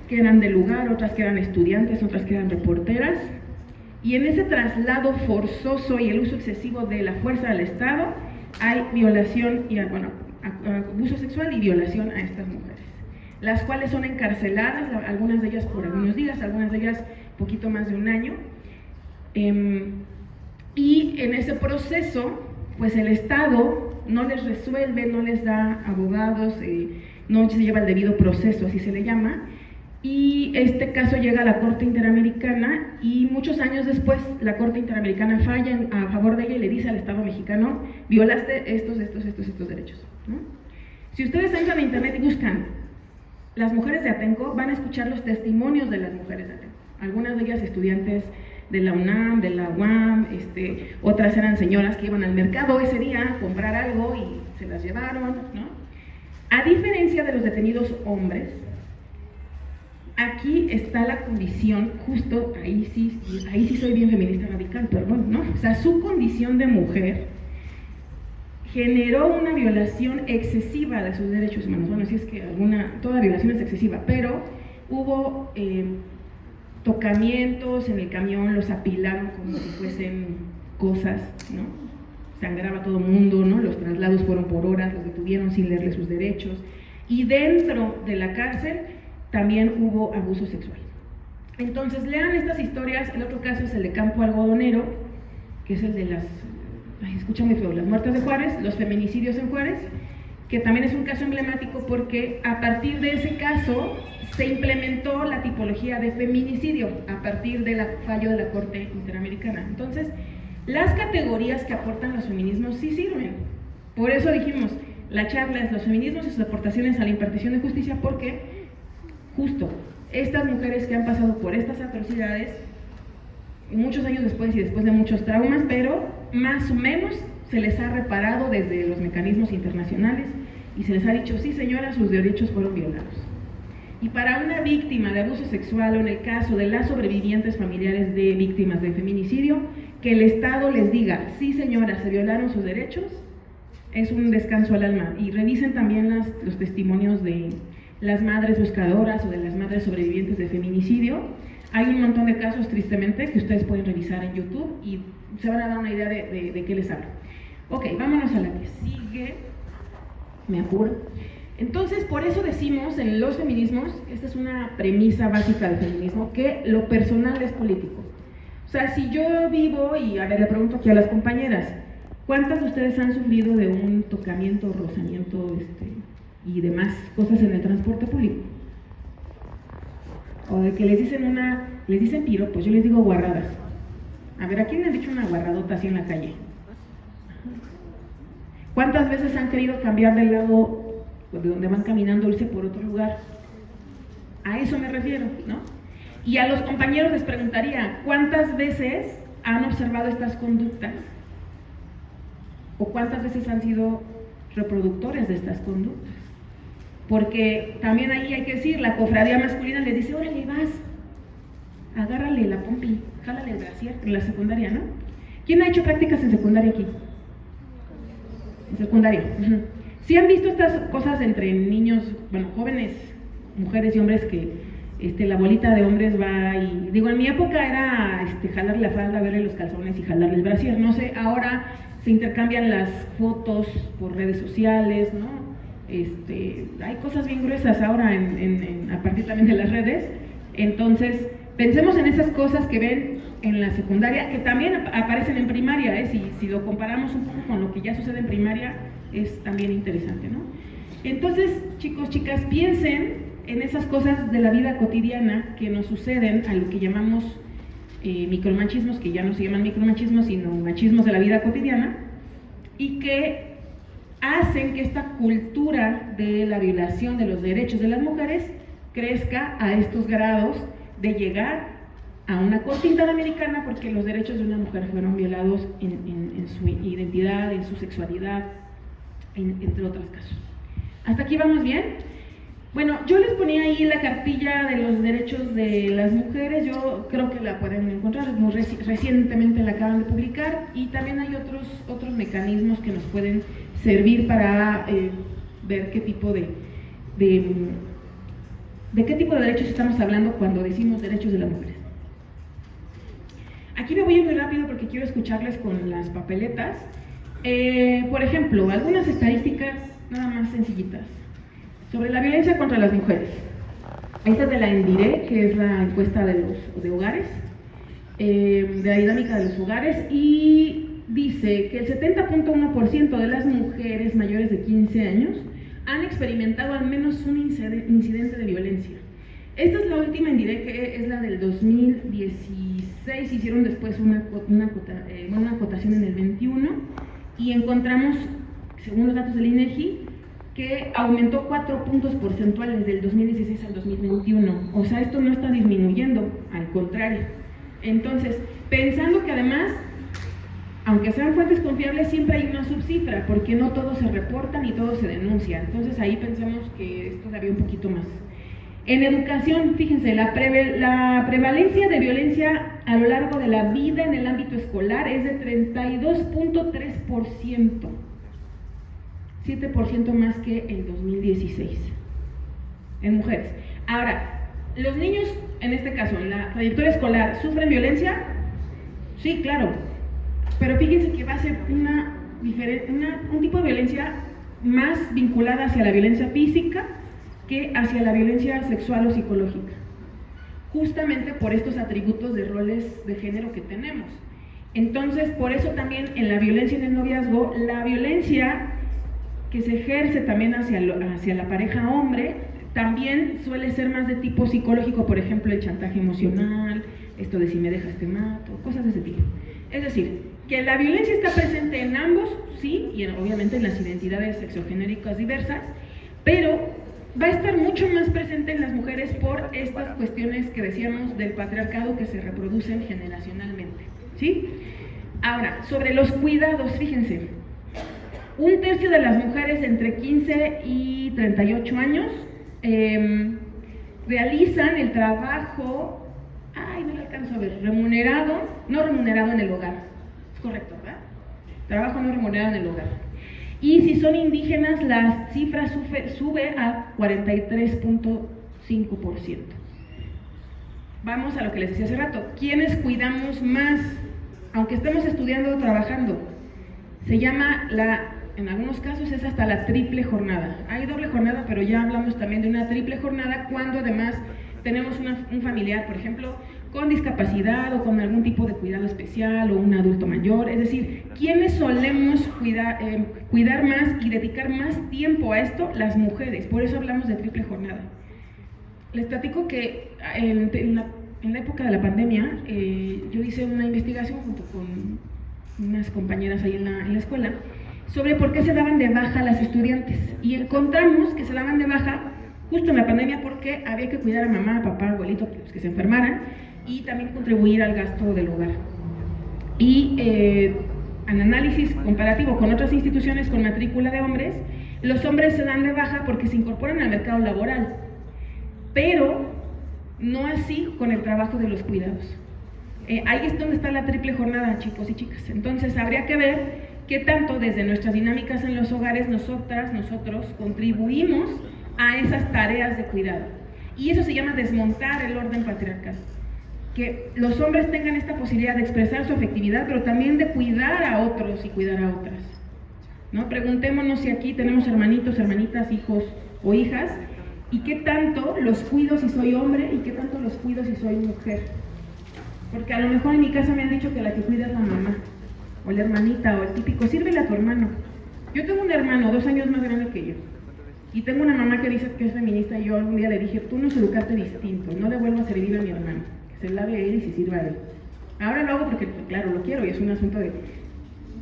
B: que eran del lugar, otras que eran estudiantes, otras que eran reporteras, y en ese traslado forzoso y el uso excesivo de la fuerza del Estado hay violación y, bueno, abuso sexual y violación a estas mujeres, las cuales son encarceladas, algunas de ellas por algunos días, algunas de ellas poquito más de un año, y en ese proceso, pues el Estado no les resuelve, no les da abogados, no se lleva el debido proceso, así se le llama, y este caso llega a la Corte Interamericana, y muchos años después la Corte Interamericana falla a favor de ella y le dice al Estado mexicano, violaste estos derechos, ¿no? Si ustedes entran a internet y buscan las mujeres de Atenco, van a escuchar los testimonios de las mujeres de Atenco, algunas de ellas estudiantes de la UNAM, de la UAM, otras eran señoras que iban al mercado ese día a comprar algo y se las llevaron, ¿no? A diferencia de los detenidos hombres, aquí está la condición, justo ahí sí soy bien feminista radical, perdón, ¿no? O sea, su condición de mujer generó una violación excesiva de sus derechos humanos. Bueno, si es que toda violación es excesiva, pero hubo tocamientos en el camión, los apilaron como si fuesen cosas, ¿no? Sangraba todo el mundo, ¿no? Los traslados fueron por horas, los detuvieron sin leerle sus derechos, y dentro de la cárcel también hubo abuso sexual. Entonces, lean estas historias. El otro caso es el de Campo Algodonero, que es el de las muertes de Juárez, los feminicidios en Juárez, que también es un caso emblemático porque a partir de ese caso se implementó la tipología de feminicidio a partir del fallo de la Corte Interamericana. Entonces, las categorías que aportan los feminismos sí sirven. Por eso dijimos, la charla es los feminismos y sus aportaciones a la impartición de justicia, porque justo estas mujeres que han pasado por estas atrocidades, muchos años después y después de muchos traumas, pero más o menos se les ha reparado desde los mecanismos internacionales y se les ha dicho, sí señora, sus derechos fueron violados. Y para una víctima de abuso sexual, o en el caso de las sobrevivientes familiares de víctimas de feminicidio, que el Estado les diga, sí señora, se violaron sus derechos, es un descanso al alma. Y revisen también los testimonios de las madres buscadoras o de las madres sobrevivientes de feminicidio. Hay un montón de casos, tristemente, que ustedes pueden revisar en YouTube y se van a dar una idea de qué les hablo. Ok, vámonos a la que sigue. Me apuro. Entonces, por eso decimos en los feminismos, esta es una premisa básica del feminismo, que lo personal es político. O sea, si yo vivo, y a ver, le pregunto aquí a las compañeras, ¿cuántas de ustedes han sufrido de un tocamiento, rozamiento y demás cosas en el transporte público? O de que les dicen piropos, yo les digo guarradas. A ver, ¿a quién le han dicho una guarradota así en la calle? ¿Cuántas veces han querido cambiar del lado de donde van caminando, irse por otro lugar? A eso me refiero, ¿no? Y a los compañeros les preguntaría, ¿cuántas veces han observado estas conductas o cuántas veces han sido reproductores de estas conductas. Porque también ahí hay que decir, la cofradía masculina les dice, órale, vas, agárrale la pompi, jálale el brasier, en la secundaria, ¿no? ¿Quién ha hecho prácticas en secundaria aquí? En secundaria. ¿Sí han visto estas cosas entre niños, bueno, jóvenes, mujeres y hombres que la bolita de hombres va y, digo, en mi época era jalarle la falda, verle los calzones y jalarle el brasier, no sé, ahora se intercambian las fotos por redes sociales, ¿no? Hay cosas bien gruesas ahora a partir también de las redes. Entonces pensemos en esas cosas que ven en la secundaria, que también aparecen en primaria, si lo comparamos un poco con lo que ya sucede en primaria, es también interesante, ¿no? Entonces, chicos, chicas, piensen en esas cosas de la vida cotidiana que nos suceden, a lo que llamamos micromachismos, que ya no se llaman micromachismos, sino machismos de la vida cotidiana, y que hacen que esta cultura de la violación de los derechos de las mujeres crezca a estos grados de llegar a una corte interamericana, porque los derechos de una mujer fueron violados en su identidad, en su sexualidad, entre otros casos. ¿Hasta aquí vamos bien? Bueno, yo les ponía ahí la cartilla de los derechos de las mujeres, yo creo que la pueden encontrar, muy recientemente la acaban de publicar, y también hay otros mecanismos que nos pueden servir para ver qué tipo de qué tipo de derechos estamos hablando cuando decimos derechos de las mujeres. Aquí me voy a ir muy rápido porque quiero escucharles con las papeletas. Por ejemplo, algunas estadísticas nada más sencillitas sobre la violencia contra las mujeres. Esta es de la ENDIRE, que es la encuesta de hogares, de la dinámica de los hogares, y dice que el 70.1% de las mujeres mayores de 15 años han experimentado al menos un incidente de violencia. Esta es la última ENDIRE, que es la del 2016, hicieron después una acotación en el 21, y encontramos, según los datos del INEGI, que aumentó 4 puntos porcentuales del 2016 al 2021. O sea, esto no está disminuyendo, al contrario. Entonces, pensando que además, aunque sean fuentes confiables, siempre hay una subcifra, porque no todo se reporta ni todo se denuncia. Entonces, ahí pensamos que es todavía un poquito más. En educación, fíjense, la prevalencia de violencia a lo largo de la vida en el ámbito escolar es de 32.3%. 7% más que el 2016 en mujeres. Ahora, ¿los niños, en este caso, en la trayectoria escolar, sufren violencia? Sí, claro, pero fíjense que va a ser un tipo de violencia más vinculada hacia la violencia física que hacia la violencia sexual o psicológica, justamente por estos atributos de roles de género que tenemos. Entonces, por eso también en la violencia en el noviazgo, la violencia que se ejerce también hacia la pareja hombre, también suele ser más de tipo psicológico, por ejemplo, el chantaje emocional, esto de si me dejas te mato, cosas de ese tipo. Es decir, que la violencia está presente en ambos, sí, y obviamente en las identidades sexogenéricas diversas, pero va a estar mucho más presente en las mujeres por estas cuestiones que decíamos del patriarcado que se reproducen generacionalmente, ¿sí? Ahora, sobre los cuidados, fíjense, 1/3 de las mujeres entre 15 y 38 años realizan el trabajo, no lo alcanzo a ver, no remunerado en el hogar. Es correcto, ¿verdad? Trabajo no remunerado en el hogar. Y si son indígenas, la cifra sube a 43.5%. Vamos a lo que les decía hace rato. ¿Quiénes cuidamos más? Aunque estemos estudiando o trabajando, se llama en algunos casos es hasta la triple jornada. Hay doble jornada, pero ya hablamos también de una triple jornada cuando además tenemos un familiar, por ejemplo, con discapacidad o con algún tipo de cuidado especial o un adulto mayor. Es decir, ¿quiénes solemos cuidar más y dedicar más tiempo a esto? Las mujeres. Por eso hablamos de triple jornada. Les platico que en la época de la pandemia yo hice una investigación junto con unas compañeras ahí en la escuela sobre por qué se daban de baja las estudiantes, y encontramos que se daban de baja justo en la pandemia porque había que cuidar a mamá, papá, abuelito, pues, que se enfermaran, y también contribuir al gasto del hogar. Y en análisis comparativo con otras instituciones con matrícula de hombres, los hombres se dan de baja porque se incorporan al mercado laboral, pero no así con el trabajo de los cuidados. Ahí es donde está la triple jornada, chicos y chicas. Entonces habría que ver qué tanto desde nuestras dinámicas en los hogares nosotros contribuimos a esas tareas de cuidado. Y eso se llama desmontar el orden patriarcal. Que los hombres tengan esta posibilidad de expresar su afectividad, pero también de cuidar a otros y cuidar a otras, ¿no? Preguntémonos si aquí tenemos hermanitos, hermanitas, hijos o hijas, y qué tanto los cuido si soy hombre y qué tanto los cuido si soy mujer. Porque a lo mejor en mi casa me han dicho que la que cuida es la mamá, o la hermanita, o el típico, sírvele a tu hermano. Yo tengo un hermano 2 años más grande que yo, y tengo una mamá que dice que es feminista, y yo algún día le dije, tú no educarte distinto, no le vuelvo a servir a mi hermano, que se lave a él y se sirva a él. Ahora lo hago porque, claro, lo quiero, y es un asunto de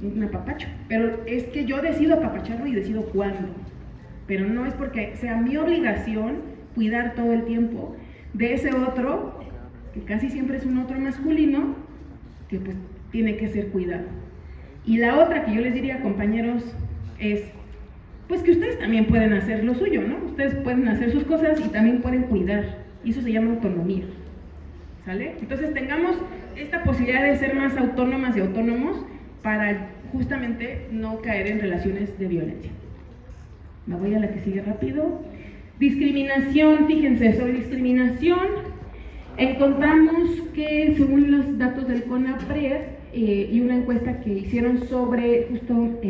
B: un apapacho, pero es que yo decido apapacharlo y decido cuándo, pero no es porque sea mi obligación cuidar todo el tiempo de ese otro, que casi siempre es un otro masculino, que pues tiene que ser cuidado. Y la otra que yo les diría, compañeros, es pues que ustedes también pueden hacer lo suyo, ¿no? Ustedes pueden hacer sus cosas y también pueden cuidar, y eso se llama autonomía, ¿sale? Entonces tengamos esta posibilidad de ser más autónomas y autónomos para justamente no caer en relaciones de violencia. Me voy a la que sigue rápido. Discriminación, fíjense, sobre discriminación encontramos que según los datos del CONAPRED y una encuesta que hicieron sobre justo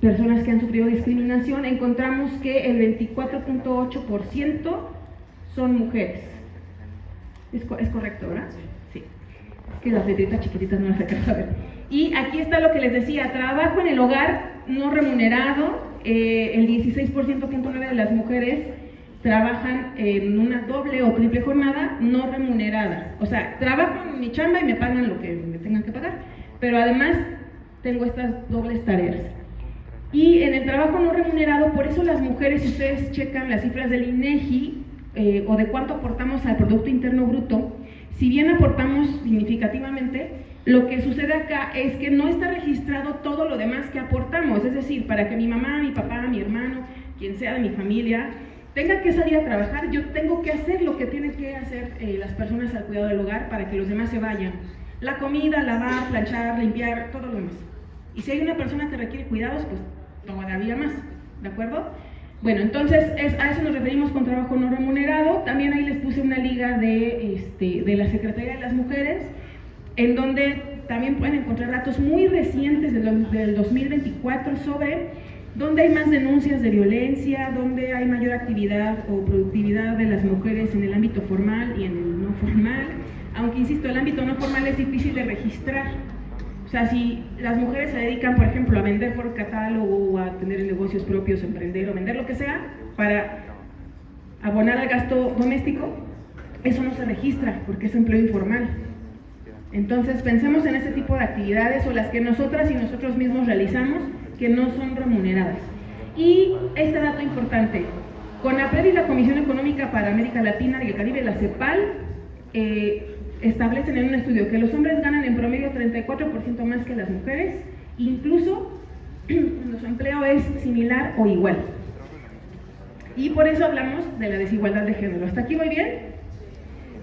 B: personas que han sufrido discriminación, encontramos que el 24.8% son mujeres. ¿Es correcto, verdad? Sí. Es que las letritas chiquititas no las alcanzo a ver. Y aquí está lo que les decía, trabajo en el hogar no remunerado, el 16.9% de las mujeres trabajan en una doble o triple jornada no remunerada. O sea, trabajo en mi chamba y me pagan lo que me tengan que pagar, pero además tengo estas dobles tareas. Y en el trabajo no remunerado, por eso las mujeres, si ustedes checan las cifras del INEGI o de cuánto aportamos al Producto Interno Bruto, si bien aportamos significativamente, lo que sucede acá es que no está registrado todo lo demás que aportamos. Es decir, para que mi mamá, mi papá, mi hermano, quien sea de mi familia, tenga que salir a trabajar, yo tengo que hacer lo que tienen que hacer las personas al cuidado del hogar para que los demás se vayan. La comida, lavar, planchar, limpiar, todo lo demás. Y si hay una persona que requiere cuidados, pues todavía más, ¿de acuerdo? Bueno, entonces a eso nos referimos con trabajo no remunerado. También ahí les puse una liga de la Secretaría de las Mujeres, en donde también pueden encontrar datos muy recientes del 2024 sobre dónde hay más denuncias de violencia, dónde hay mayor actividad o productividad de las mujeres en el ámbito formal y en el no formal. Aunque, insisto, el ámbito no formal es difícil de registrar. O sea, si las mujeres se dedican, por ejemplo, a vender por catálogo o a tener negocios propios, emprender o vender lo que sea, para abonar al gasto doméstico, eso no se registra porque es empleo informal. Entonces, pensemos en ese tipo de actividades o las que nosotras y nosotros mismos realizamos que no son remuneradas. Y este dato importante, CONAPRED y la Comisión Económica para América Latina y el Caribe, la CEPAL, establecen en un estudio que los hombres ganan en promedio 34% más que las mujeres, incluso cuando su empleo es similar o igual. Y por eso hablamos de la desigualdad de género. ¿Hasta aquí voy bien?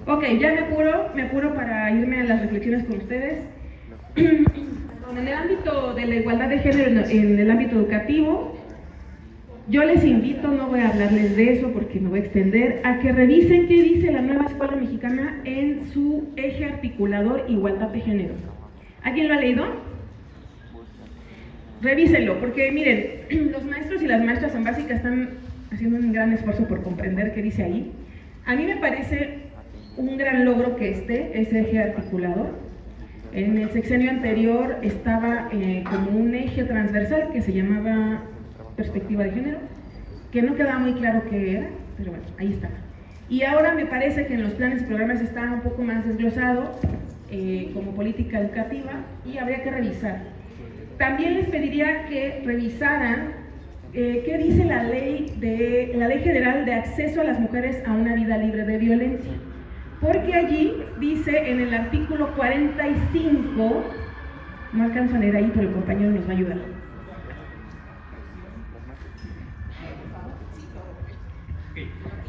B: Ok, ya me apuro para irme a las reflexiones con ustedes. En el ámbito de la igualdad de género, en el ámbito educativo, yo les invito, no voy a hablarles de eso porque me voy a extender, a que revisen qué dice la nueva escuela mexicana en su eje articulador igualdad de género. ¿Alguien lo ha leído? Revísenlo, porque miren, los maestros y las maestras en básica están haciendo un gran esfuerzo por comprender qué dice ahí. A mí me parece un gran logro que ese eje articulador. En el sexenio anterior estaba como un eje transversal que se llamaba perspectiva de género, que no quedaba muy claro qué era, pero bueno, ahí está. Y ahora me parece que en los planes y programas está un poco más desglosado como política educativa y habría que revisar. También les pediría que revisaran qué dice la ley General de Acceso a las Mujeres a una Vida Libre de Violencia. porque allí dice en el artículo 45, no alcanzo a leer ahí, pero el compañero nos va a ayudar.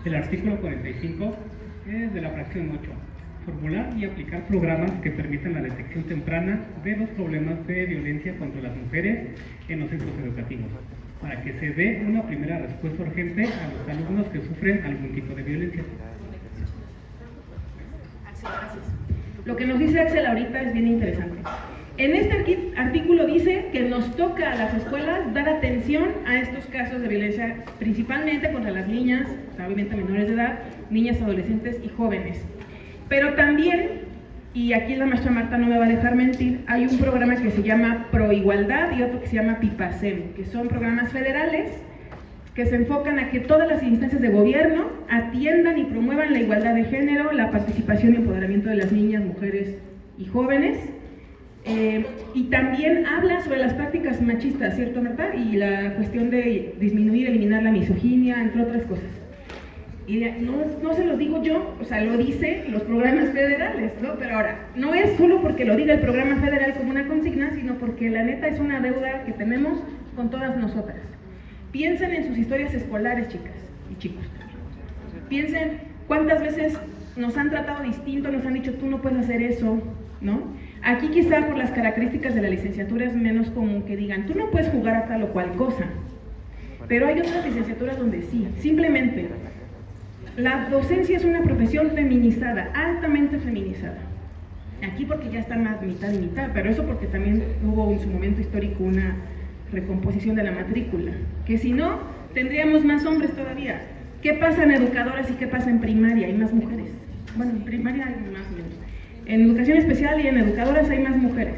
F: El artículo 45 es de la fracción 8. Formular y aplicar programas que permitan la detección temprana de los problemas de violencia contra las mujeres en los centros educativos, para que se dé una primera respuesta urgente a los alumnos que sufren algún tipo de violencia.
B: Lo que nos dice Axel ahorita es bien interesante. En este artículo dice que nos toca a las escuelas dar atención a estos casos de violencia, principalmente contra las niñas, obviamente menores de edad, niñas, adolescentes y jóvenes. Pero también, y aquí la maestra Marta no me va a dejar mentir, hay un programa que se llama Proigualdad y otro que se llama PIPACEM, que son programas federales que se enfocan a que todas las instancias de gobierno atiendan y promuevan la igualdad de género, la participación y empoderamiento de las niñas, mujeres y jóvenes. Y también habla sobre las prácticas machistas, ¿cierto, Marta? Y la cuestión de disminuir, eliminar la misoginia, entre otras cosas. Y no se los digo yo, o sea, lo dice los programas federales, ¿no? Pero ahora, no es solo porque lo diga el programa federal como una consigna, sino porque la neta es una deuda que tenemos con todas nosotras. Piensen en sus historias escolares, chicas y chicos. Piensen cuántas veces nos han tratado distinto, nos han dicho, tú no puedes hacer eso, ¿no? Aquí quizá por las características de la licenciatura es menos común que digan, tú no puedes jugar a tal o cual cosa. Pero hay otras licenciaturas donde sí, simplemente. La docencia es una profesión feminizada, altamente feminizada. Aquí porque ya está más mitad y mitad, pero eso porque también hubo en su momento histórico una recomposición de la matrícula, que si no, tendríamos más hombres todavía. ¿Qué pasa en educadoras y qué pasa en primaria? Hay más mujeres. Bueno, en primaria hay más o menos. En educación especial y en educadoras hay más mujeres.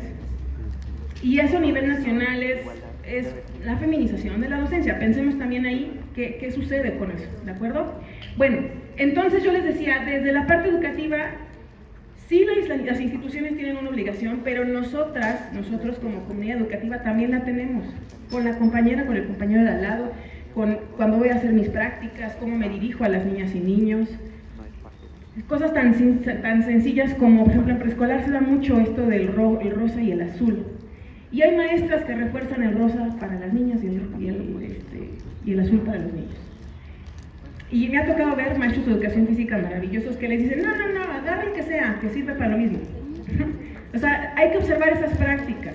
B: Y eso a nivel nacional es la feminización de la docencia. Pensemos también ahí qué sucede con eso, ¿de acuerdo? Bueno, entonces yo les decía, desde la parte educativa, sí las instituciones tienen una obligación, pero nosotros como comunidad educativa también la tenemos, con la compañera, con el compañero de al lado, cuando voy a hacer mis prácticas, cómo me dirijo a las niñas y niños. Cosas tan sencillas como, por ejemplo, en preescolar se da mucho esto del el rosa y el azul. Y hay maestras que refuerzan el rosa para las niñas y el azul para los niños. Y me ha tocado ver maestros de educación física maravillosos que les dicen, no, agarra el que sea, que sirve para lo mismo. O sea, hay que observar esas prácticas.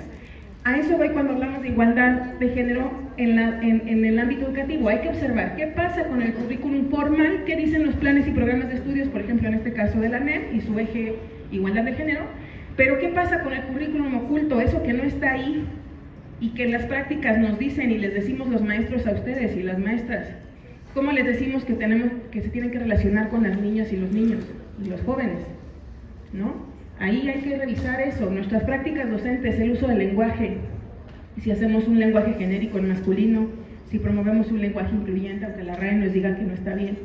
B: A eso voy cuando hablamos de igualdad de género en el ámbito educativo. Hay que observar qué pasa con el currículum formal, qué dicen los planes y programas de estudios, por ejemplo, en este caso de la NEP y su eje igualdad de género, pero qué pasa con el currículum oculto, eso que no está ahí y que en las prácticas nos dicen y les decimos los maestros a ustedes y las maestras. ¿Cómo les decimos que se tienen que relacionar con las niñas y los niños y los jóvenes? ¿No? Ahí hay que revisar eso, nuestras prácticas docentes, el uso del lenguaje, si hacemos un lenguaje genérico en masculino, si promovemos un lenguaje incluyente, aunque la RAE nos diga que no está bien,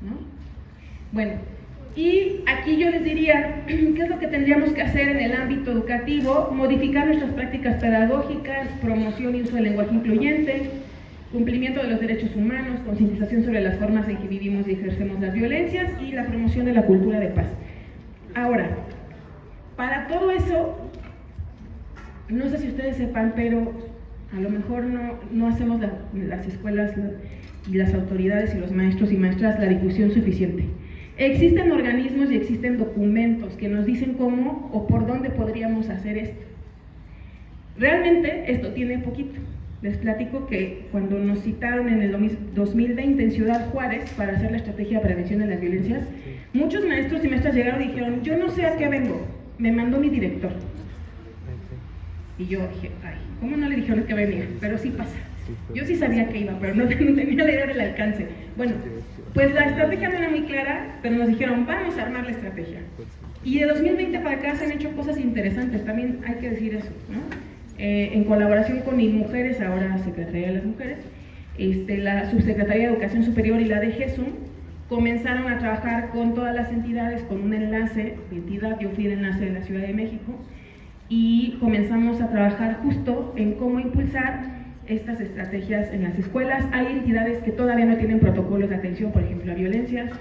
B: ¿no? Bueno, y aquí yo les diría, ¿qué es lo que tendríamos que hacer en el ámbito educativo? Modificar nuestras prácticas pedagógicas, promoción y uso del lenguaje incluyente, cumplimiento de los derechos humanos, concientización sobre las formas en que vivimos y ejercemos las violencias y la promoción de la cultura de paz. Ahora, para todo eso, no sé si ustedes sepan, pero a lo mejor no hacemos las escuelas y las autoridades y los maestros y maestras la difusión suficiente. Existen organismos y existen documentos que nos dicen cómo o por dónde podríamos hacer esto. Realmente esto tiene poquito. Les platico que cuando nos citaron en el 2020 en Ciudad Juárez para hacer la estrategia de prevención de las violencias, muchos maestros y maestras llegaron y dijeron, yo no sé a qué vengo, me mandó mi director. Y yo dije, ay, ¿cómo no le dijeron que venía? Pero sí pasa. Yo sí sabía que iba, pero no tenía la idea del alcance. Bueno, pues la estrategia no era muy clara, pero nos dijeron, vamos a armar la estrategia. Y de 2020 para acá se han hecho cosas interesantes, también hay que decir eso, ¿no? En colaboración con INMujeres, ahora Secretaría de las Mujeres, la Subsecretaría de Educación Superior y la de GESUM comenzaron a trabajar con todas las entidades, con un enlace de entidad. Yo fui el enlace de la Ciudad de México y comenzamos a trabajar justo en cómo impulsar estas estrategias en las escuelas. Hay entidades que todavía no tienen protocolos de atención, por ejemplo, a violencias.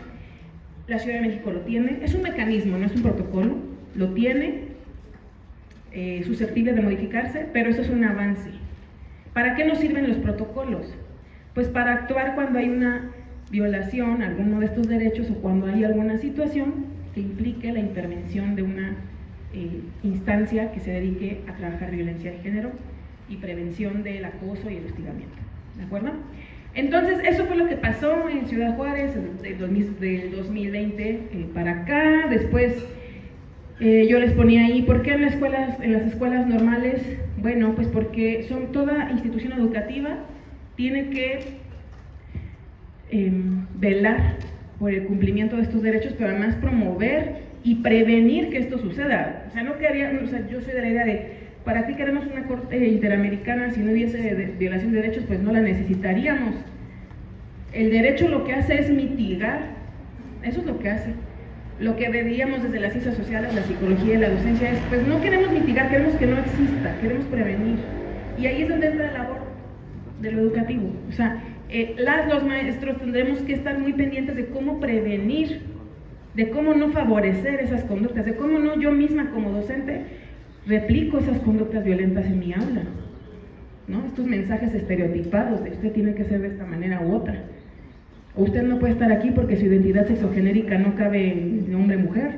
B: la Ciudad de México lo tiene, es un mecanismo, no es un protocolo, lo tiene, susceptible de modificarse, pero eso es un avance. ¿Para qué nos sirven los protocolos? Pues para actuar cuando hay una violación a alguno de estos derechos o cuando hay alguna situación que implique la intervención de una instancia que se dedique a trabajar violencia de género y prevención del acoso y el hostigamiento. ¿De acuerdo? Entonces, eso fue lo que pasó en Ciudad Juárez del 2020 para acá. Después yo les ponía ahí, ¿por qué en las escuelas normales? Bueno, pues porque toda institución educativa tiene que velar por el cumplimiento de estos derechos, pero además promover y prevenir que esto suceda. O sea, yo soy de la idea de, ¿para qué queremos una corte interamericana si no hubiese violación de derechos? Pues no la necesitaríamos. El derecho lo que hace es mitigar, eso es lo que hace. Lo que veíamos desde las ciencias sociales, la psicología y la docencia es, pues no queremos mitigar, queremos que no exista, queremos prevenir. Y ahí es donde entra la labor de lo educativo. O sea, los maestros tendremos que estar muy pendientes de cómo prevenir, de cómo no favorecer esas conductas, de cómo no yo misma como docente replico esas conductas violentas en mi aula, ¿no? Estos mensajes estereotipados de usted tiene que ser de esta manera u otra, o usted no puede estar aquí porque su identidad sexogenérica no cabe en hombre o mujer,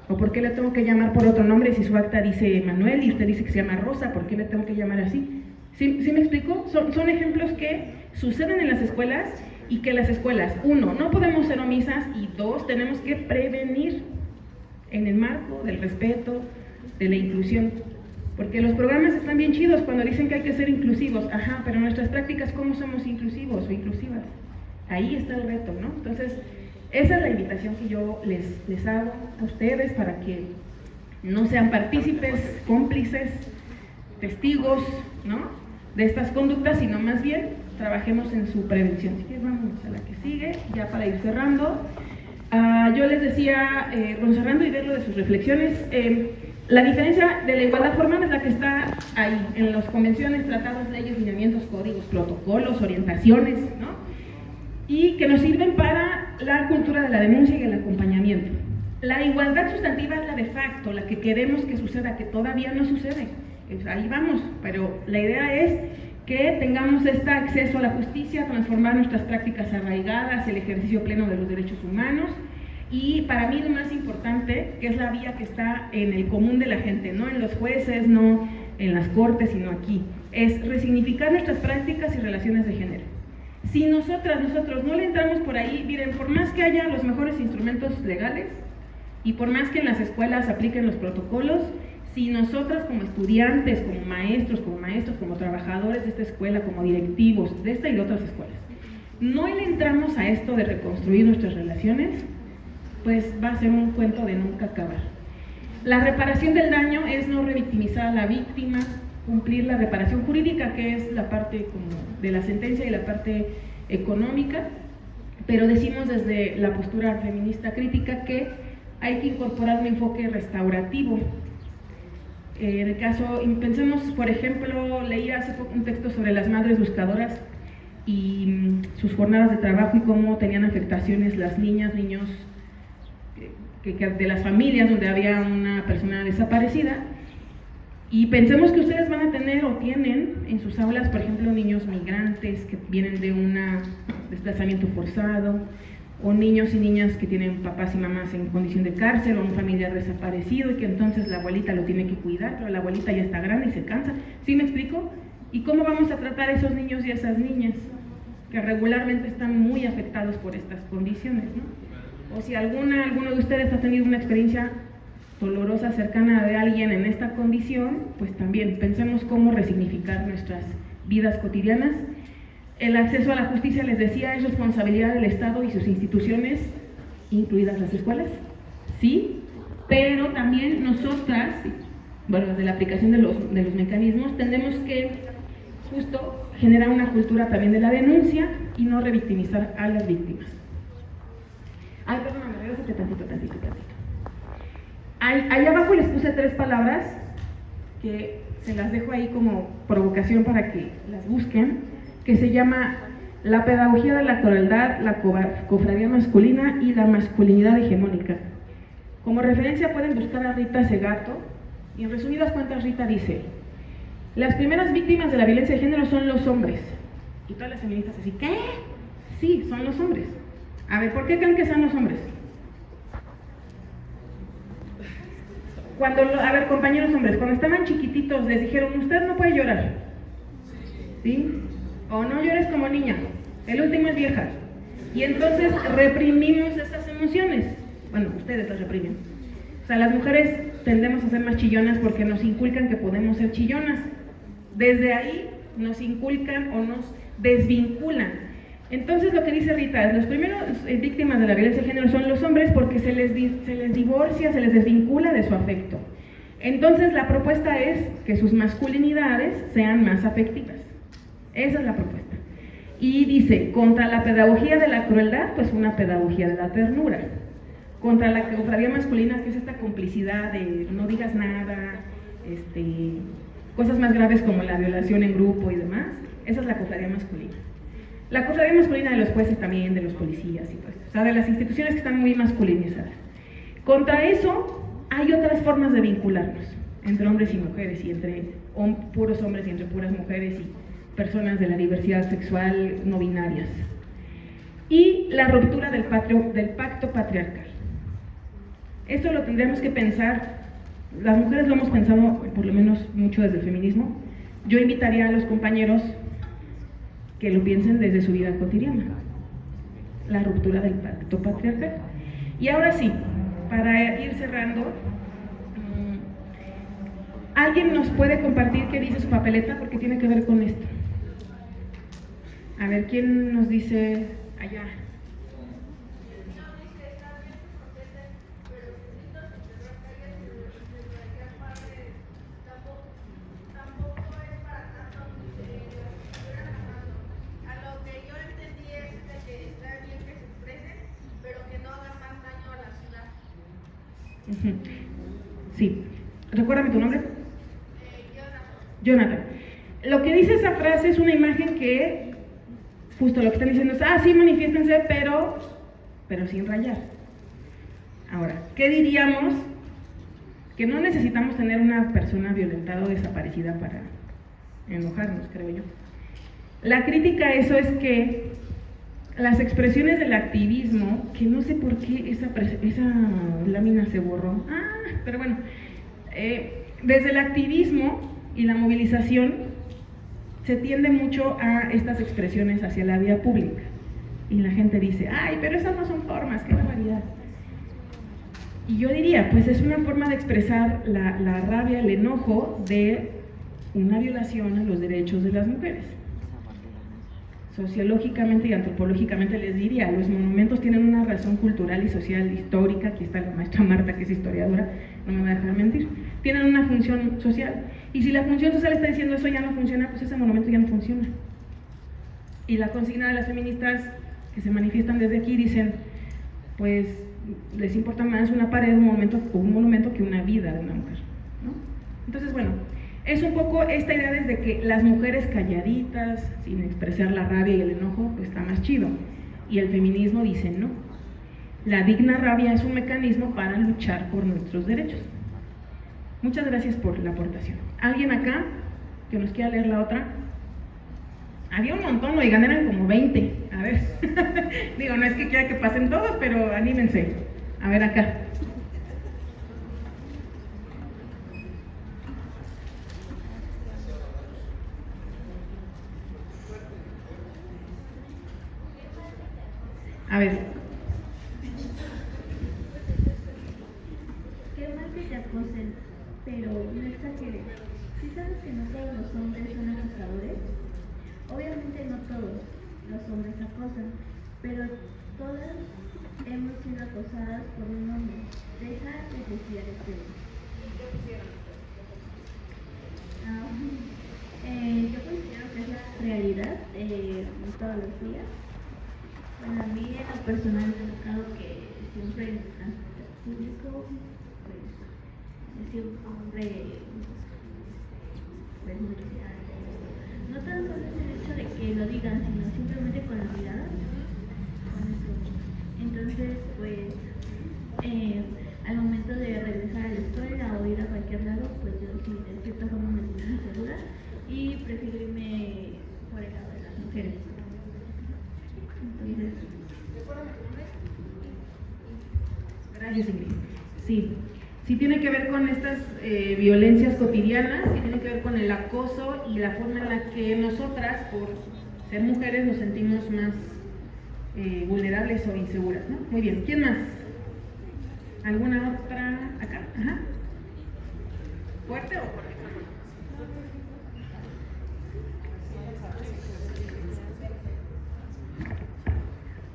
B: o por qué le tengo que llamar por otro nombre si su acta dice Manuel y usted dice que se llama Rosa, ¿por qué le tengo que llamar así? ¿Sí me explico? Son ejemplos que suceden en las escuelas y que las escuelas, uno, no podemos ser omisas y dos, tenemos que prevenir en el marco del respeto, de la inclusión, porque los programas están bien chidos cuando dicen que hay que ser inclusivos, ajá, pero en nuestras prácticas, ¿cómo somos inclusivos o inclusivas? Ahí está el reto, ¿no? Entonces, esa es la invitación que yo les hago a ustedes para que no sean partícipes, cómplices, testigos, ¿no?, de estas conductas, sino más bien trabajemos en su prevención. Así que vamos a la que sigue, ya para ir cerrando. Yo les decía, cerrando y ver lo de sus reflexiones, la diferencia de la igualdad formal es la que está ahí, en las convenciones, tratados, leyes, lineamientos, códigos, protocolos, orientaciones, ¿no? Y que nos sirven para la cultura de la denuncia y el acompañamiento. La igualdad sustantiva es la de facto, la que queremos que suceda, que todavía no sucede. Ahí vamos, pero la idea es que tengamos este acceso a la justicia, transformar nuestras prácticas arraigadas, el ejercicio pleno de los derechos humanos, y para mí lo más importante, que es la vía que está en el común de la gente, no en los jueces, no en las cortes, sino aquí, es resignificar nuestras prácticas y relaciones de género. Si nosotros no le entramos por ahí, miren, por más que haya los mejores instrumentos legales y por más que en las escuelas apliquen los protocolos, si nosotras como estudiantes, como maestros, como trabajadores de esta escuela, como directivos de esta y de otras escuelas, no le entramos a esto de reconstruir nuestras relaciones, pues va a ser un cuento de nunca acabar. La reparación del daño es no revictimizar a la víctima, cumplir la reparación jurídica, que es la parte como de la sentencia y la parte económica, pero decimos desde la postura feminista crítica que hay que incorporar un enfoque restaurativo. En el caso, pensemos, por ejemplo, leí hace poco un texto sobre las madres buscadoras y sus jornadas de trabajo y cómo tenían afectaciones las niñas, niños de las familias donde había una persona desaparecida. Y pensemos que ustedes van a tener o tienen en sus aulas, por ejemplo, niños migrantes que vienen de un desplazamiento forzado, o niños y niñas que tienen papás y mamás en condición de cárcel, o un familiar desaparecido y que entonces la abuelita lo tiene que cuidar, pero la abuelita ya está grande y se cansa. ¿Sí me explico? ¿Y cómo vamos a tratar a esos niños y a esas niñas que regularmente están muy afectados por estas condiciones, ¿no? O si alguno de ustedes ha tenido una experiencia dolorosa cercana de alguien en esta condición, pues también pensemos cómo resignificar nuestras vidas cotidianas. El acceso a la justicia, les decía, es responsabilidad del Estado y sus instituciones, incluidas las escuelas, sí, pero también nosotras, bueno, desde la aplicación de los mecanismos, tenemos que justo generar una cultura también de la denuncia y no revictimizar a las víctimas. Ay, perdóname, regresate tantito. Ahí abajo les puse 3 palabras que se las dejo ahí como provocación para que las busquen, que se llama la pedagogía de la crueldad, la cofradía masculina y la masculinidad hegemónica. Como referencia pueden buscar a Rita Segato, y en resumidas cuentas Rita dice: las primeras víctimas de la violencia de género son los hombres. Y todas las feministas así, ¿qué? Sí, son los hombres. A ver, ¿por qué creen que son los hombres? A ver, compañeros hombres, cuando estaban chiquititos les dijeron, usted no puede llorar, ¿sí? O no llores como niña, el último es vieja. Y entonces reprimimos esas emociones. Bueno, ustedes las reprimen. O sea, las mujeres tendemos a ser más chillonas porque nos inculcan que podemos ser chillonas. Desde ahí nos inculcan o nos desvinculan. Entonces lo que dice Rita es, los primeros víctimas de la violencia de género son los hombres porque se les divorcia, se les desvincula de su afecto. Entonces la propuesta es que sus masculinidades sean más afectivas. Esa es la propuesta. Y dice, contra la pedagogía de la crueldad, pues una pedagogía de la ternura. Contra la cofradía masculina, que es esta complicidad de no digas nada, cosas más graves como la violación en grupo y demás, esa es la cofradía masculina. La cofradía masculina de los jueces también, de los policías y todo esto, o sea, de las instituciones que están muy masculinizadas. Contra eso hay otras formas de vincularnos, entre hombres y mujeres, y entre puros hombres y entre puras mujeres y personas de la diversidad sexual no binarias. Y la ruptura del pacto patriarcal. Esto lo tendremos que pensar, las mujeres lo hemos pensado por lo menos mucho desde el feminismo. Yo invitaría a los compañeros que lo piensen desde su vida cotidiana, la ruptura del pacto patriarcal. Y ahora sí, para ir cerrando, ¿alguien nos puede compartir qué dice su papeleta? Porque tiene que ver con esto. A ver, ¿quién nos dice allá? Sí. ¿Recuérdame tu nombre? Jonathan. Lo que dice esa frase es una imagen que, justo lo que están diciendo es, sí, manifiéstense, pero sin rayar. Ahora, ¿qué diríamos? Que no necesitamos tener una persona violentada o desaparecida para enojarnos, creo yo. La crítica a eso es que las expresiones del activismo, que no sé por qué esa lámina se borró, pero bueno, desde el activismo y la movilización se tiende mucho a estas expresiones hacia la vía pública y la gente dice, pero esas no son formas, qué barbaridad. Y yo diría, pues es una forma de expresar la rabia, el enojo de una violación a los derechos de las mujeres. Sociológicamente y antropológicamente les diría, los monumentos tienen una razón cultural y social histórica, aquí está la maestra Marta que es historiadora, no me va a dejar mentir, tienen una función social, y si la función social está diciendo eso ya no funciona, pues ese monumento ya no funciona. Y la consigna de las feministas que se manifiestan desde aquí dicen, pues les importa más una pared, un monumento que una vida de una mujer, ¿no? Entonces, bueno, es un poco esta idea desde que las mujeres calladitas, sin expresar la rabia y el enojo, pues está más chido. Y el feminismo dice no. La digna rabia es un mecanismo para luchar por nuestros derechos. Muchas gracias por la aportación. ¿Alguien acá que nos quiera leer la otra? Había un montón, oigan, eran como 20. A ver, digo, no es que quiera que pasen todos, pero anímense. A ver acá. A ver.
G: Qué mal que te acosen, pero no exageres. ¿Sí sabes que no todos los hombres son acosadores? Obviamente no todos los hombres acosan, pero todas hemos sido acosadas por un hombre. Deja de decir este. Yo considero que es la realidad todos los días. Bueno, a mí en lo personal me ha tocado que siempre en el transporte público, pues, he sido un hombre, pues, muy real. No tan solo es el hecho de que lo lo digan, sino simplemente con la mirada. Con eso. Entonces, pues, al momento de regresar a la escuela o ir a cualquier lado, pues yo sí, de cierta forma me sentí insegura y prefiero irme por el lado de las mujeres. Entonces,
B: Gracias, Ingrid. Sí, sí tiene que ver con estas violencias cotidianas, y tiene que ver con el acoso y la forma en la que nosotras, por ser mujeres, nos sentimos más vulnerables o inseguras, ¿no? Muy bien, ¿quién más? ¿Alguna otra acá? Ajá. ¿Fuerte o por micrófono?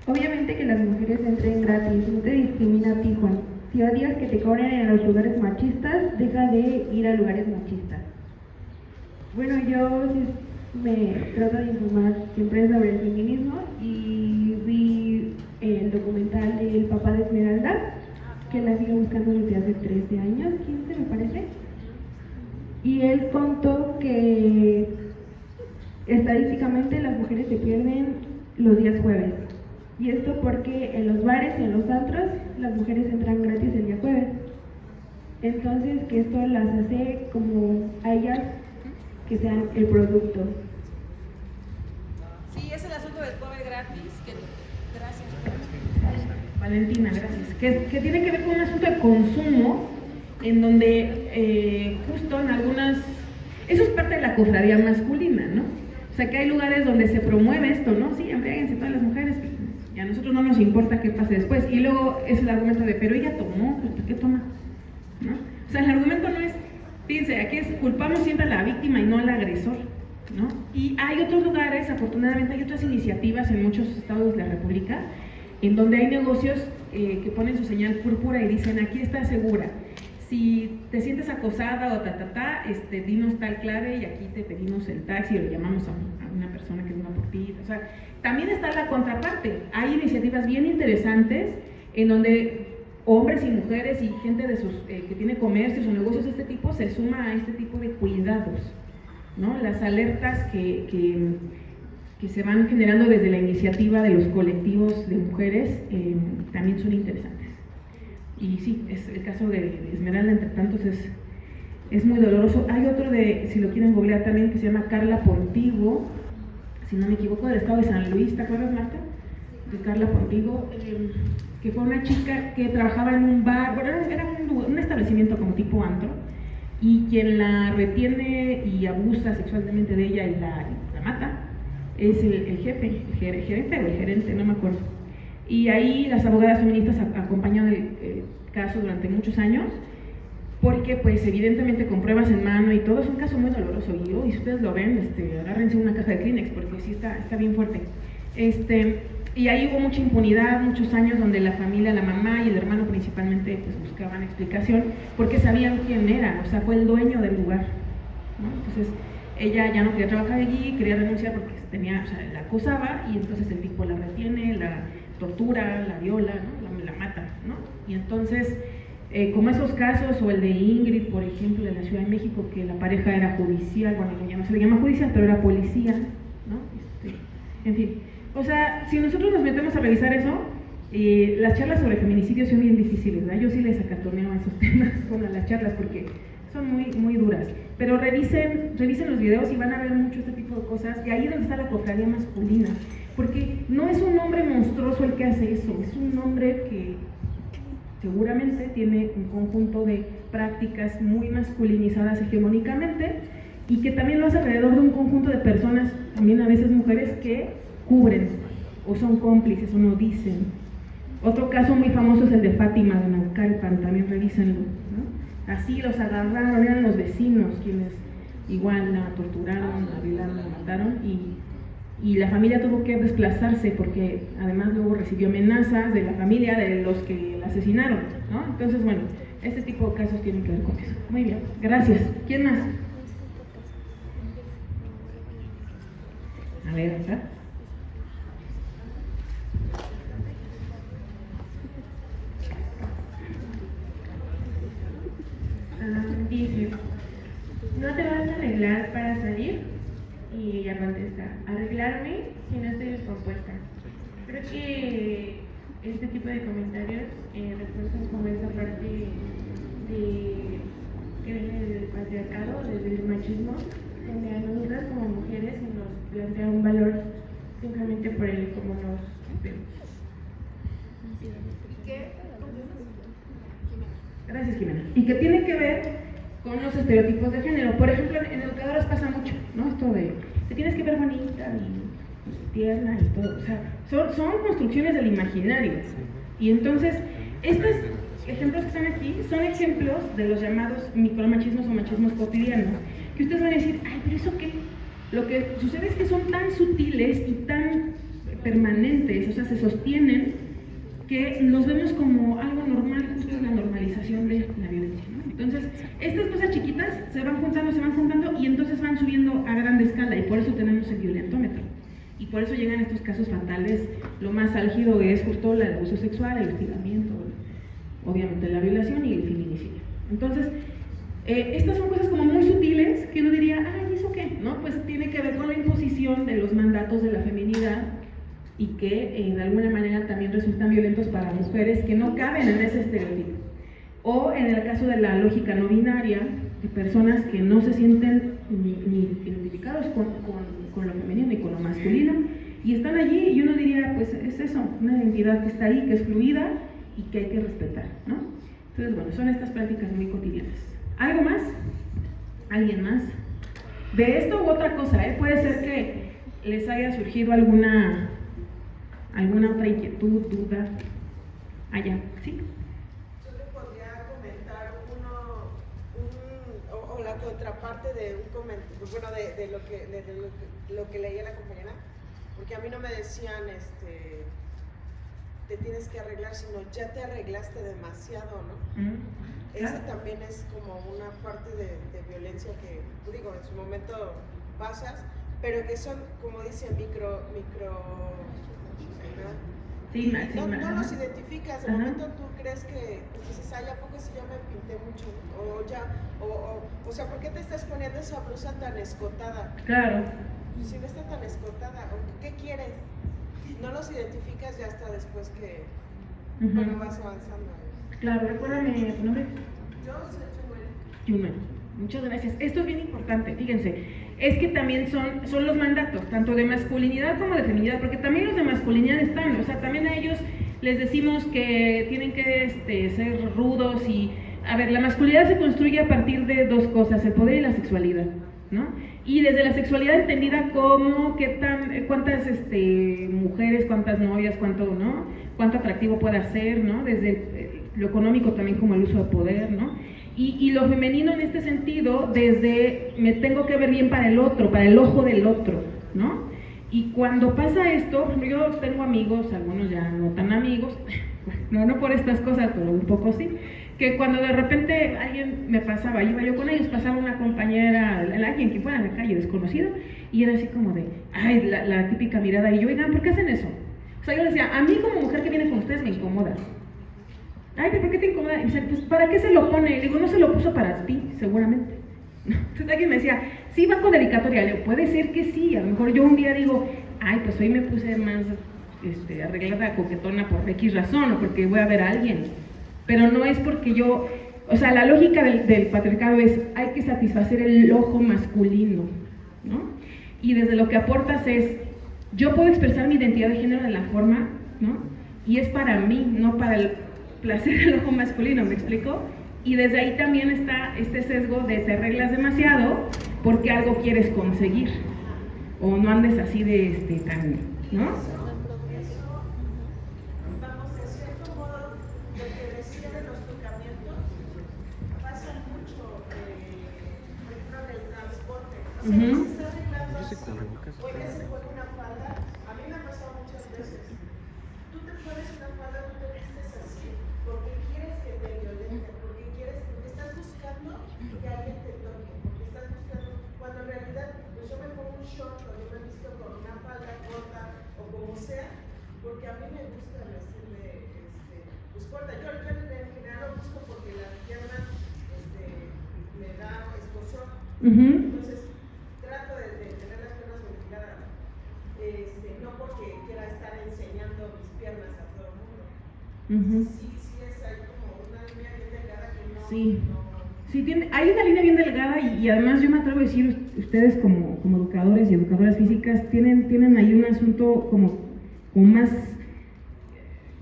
H: Obviamente que las mujeres entren gratis, no te discrimina a ti, Juan. Si odias que te cobren en los lugares machistas, deja de ir a lugares machistas. Bueno, yo sí me trato de informar siempre sobre el feminismo y vi el documental del papá de Esmeralda, que la sigo buscando desde hace 13 años, 15 me parece. Y él contó que estadísticamente las mujeres se pierden los días jueves. Y esto porque en los bares y en los antros las mujeres entran gratis el día jueves. Entonces que esto las hace como a ellas que sean el producto.
E: Sí, es el asunto del cover gratis. Gracias.
B: Valentina, gracias. Que tiene que ver con un asunto de consumo, en donde justo en algunas... Eso es parte de la cofradía masculina, ¿no? O sea, que hay lugares donde se promueve esto, ¿no? Sí, embriáguense todas las mujeres, y a nosotros no nos importa qué pase después. Y luego es el argumento de, pero ella tomó, ¿por qué toma? ¿No? O sea, el argumento no es, fíjense, aquí es culpamos siempre a la víctima y no al agresor, ¿no? Y hay otros lugares, afortunadamente hay otras iniciativas en muchos estados de la República, en donde hay negocios que ponen su señal púrpura y dicen, aquí está segura. Si te sientes acosada o dinos tal clave y aquí te pedimos el taxi o le llamamos a una persona que venga por ti. O sea, también está la contraparte. Hay iniciativas bien interesantes en donde hombres y mujeres y gente de sus, que tiene comercios o negocios de este tipo se suma a este tipo de cuidados, ¿no? Las alertas que se van generando desde la iniciativa de los colectivos de mujeres también son interesantes. Y sí, es el caso de Esmeralda, entre tantos, es muy doloroso. Hay otro si lo quieren googlear también, que se llama Carla Pontigo, si no me equivoco, del estado de San Luis, ¿te acuerdas, Marta? De Carla Pontigo, que fue una chica que trabajaba en un bar, bueno, era un establecimiento como tipo antro, y quien la retiene y abusa sexualmente de ella y la mata es el jefe, el gerente o el gerente, no me acuerdo. Y ahí las abogadas feministas acompañan el caso durante muchos años, porque pues evidentemente con pruebas en mano y todo, es un caso muy doloroso, y si ustedes lo ven, agárrense una caja de Kleenex, porque sí está bien fuerte. Y ahí hubo mucha impunidad, muchos años donde la familia, la mamá y el hermano principalmente pues buscaban explicación, porque sabían quién era, o sea, fue el dueño del lugar, ¿no? Entonces ella ya no quería trabajar allí, quería renunciar porque la acosaba, y entonces el tipo la retiene, la tortura, la viola, ¿no? la mata, ¿no? Y entonces, como esos casos, o el de Ingrid, por ejemplo, de la Ciudad de México, que la pareja era judicial, bueno, ya no se le llama judicial, pero era policía, ¿no? En fin, o sea, si nosotros nos metemos a revisar eso, las charlas sobre feminicidios son bien difíciles, ¿verdad? Yo sí les acatoneo a esos temas con las charlas porque son muy, muy duras, pero revisen los videos y van a ver mucho este tipo de cosas, y ahí es donde está la cofradía masculina, porque no es un hombre monstruoso el que hace eso, es un hombre que seguramente tiene un conjunto de prácticas muy masculinizadas hegemónicamente, y que también lo hace alrededor de un conjunto de personas, también a veces mujeres, que cubren o son cómplices o no dicen. Otro caso muy famoso es el de Fátima de Naucalpan, también revísenlo, ¿no? Así los agarraron, eran los vecinos quienes igual la torturaron, la violaron, la mataron, y la familia tuvo que desplazarse porque además luego recibió amenazas de la familia de los que la asesinaron, ¿no? Entonces, bueno, este tipo de casos tienen que ver con eso. Muy bien, gracias. ¿Quién más? A ver, acá.
I: Dice, ¿no te vas a arreglar para salir?
H: y ella contesta, arreglarme si no estoy descompuesta. Creo que este tipo de comentarios refuerzan como esa parte que viene del patriarcado, desde el machismo, donde a nosotras como mujeres se nos plantea un valor simplemente por el cómo nos vemos.
B: Gracias, Jimena. Y que tiene que ver con los estereotipos de género. Por ejemplo, en educadoras pasa mucho, ¿no? Esto de, te tienes que ver bonita y tierna y todo. O sea, son construcciones del imaginario. Y entonces, estos ejemplos que están aquí son ejemplos de los llamados micromachismos o machismos cotidianos, que ustedes van a decir, ay, pero ¿eso qué? Lo que sucede es que son tan sutiles y tan permanentes, o sea, se sostienen, que los vemos como algo normal, justo es la normalización de la violencia, ¿no? Entonces, estas cosas chiquitas se van juntando y entonces van subiendo a grande escala y por eso tenemos el violentómetro. Y por eso llegan estos casos fatales. Lo más álgido es justo el abuso sexual, el hostigamiento, obviamente la violación y el feminicidio. Entonces, estas son cosas como muy sutiles que uno diría, ay, ¿eso qué? ¿No? Pues tiene que ver con la imposición de los mandatos de la feminidad y que de alguna manera también resultan violentos para mujeres que no caben en ese estereotipo. O en el caso de la lógica no binaria, de personas que no se sienten ni identificados con lo femenino ni con lo masculino, y están allí y uno diría, pues es eso, una identidad que está ahí, que es fluida y que hay que respetar, ¿no? Entonces, bueno, son estas prácticas muy cotidianas. ¿Algo más? ¿Alguien más? De esto u otra cosa, puede ser que les haya surgido alguna otra inquietud, duda. Allá, ¿sí?
E: Yo le podría comentar o la contraparte de un comentario, bueno, de lo que leía la compañera, porque a mí no me decían, te tienes que arreglar, sino ya te arreglaste demasiado, ¿no? Esa también es como una parte de violencia que, digo, en su momento pasas, pero que son, como dicen, micro
B: Sí,
E: no los identificas, de momento tú crees que dices, ay, ¿a poco si yo me pinté mucho? O sea, ¿por qué te estás poniendo esa blusa tan escotada?
B: Claro.
E: Si no está tan escotada, ¿qué quieres? No los identificas ya hasta después que bueno, vas avanzando.
B: Claro, recuérdame tu nombre.
E: Yo soy
B: Chumel. Muchas gracias. Esto es bien importante, fíjense. Es que también son los mandatos, tanto de masculinidad como de feminidad, porque también los de masculinidad están, o sea, también a ellos les decimos que tienen que ser rudos y, a ver, la masculinidad se construye a partir de dos cosas, el poder y la sexualidad, ¿no? Y desde la sexualidad entendida como cuántas mujeres, cuántas novias, cuánto atractivo puede hacer, ¿no? Desde lo económico también como el uso de poder, ¿no? Y lo femenino en este sentido, desde me tengo que ver bien para el otro, para el ojo del otro, ¿no? Y cuando pasa esto, yo tengo amigos, algunos ya no tan amigos, no por estas cosas, pero un poco sí, que cuando de repente alguien me pasaba, iba yo con ellos, pasaba una compañera, alguien que fuera en la calle desconocido, y era así como de, ay, la típica mirada, y yo, oigan, ¿por qué hacen eso? O sea, yo les decía, a mí como mujer que viene con ustedes me incomoda. Ay, ¿pero por qué te incomoda? Y me decía, pues, ¿para qué se lo pone? Le digo, no se lo puso para ti, seguramente. Entonces alguien me decía, sí, va con dedicatoria. Le digo, puede ser que sí, a lo mejor yo un día digo, ay, pues hoy me puse más arreglada, coquetona por X razón, o porque voy a ver a alguien. Pero no es porque yo, o sea, la lógica del patriarcado es, hay que satisfacer el ojo masculino, ¿no? Y desde lo que aportas es, yo puedo expresar mi identidad de género de la forma, ¿no? Y es para mí, no para el placer del ojo masculino, ¿me explico? Y desde ahí también está este sesgo de te arreglas demasiado porque algo quieres conseguir, o no andes así de tan, ¿no?
E: Vamos, de cierto modo, lo que decía de los tocamientos pasa mucho, por ejemplo, en el transporte. O sea, que se está arreglando así, o ella se pone una falda. A mí me ha pasado muchas veces. Tú te pones una falda, tú te vistes así, porque quieres que te violenten, porque estás buscando que alguien te toque, porque estás buscando, cuando en realidad, pues yo me pongo un short, o yo me visto con una falda corta, o como sea, porque a mí me gusta vestirme, pues corta. Yo en general lo busco porque la pierna, me da escozor. Entonces, trato de tener las piernas
B: Ujú.
E: sí es ahí como una línea bien delgada que no.
B: Sí, sí hay una línea bien delgada y además yo me atrevo a decir, ustedes como educadores y educadoras físicas tienen ahí un asunto como más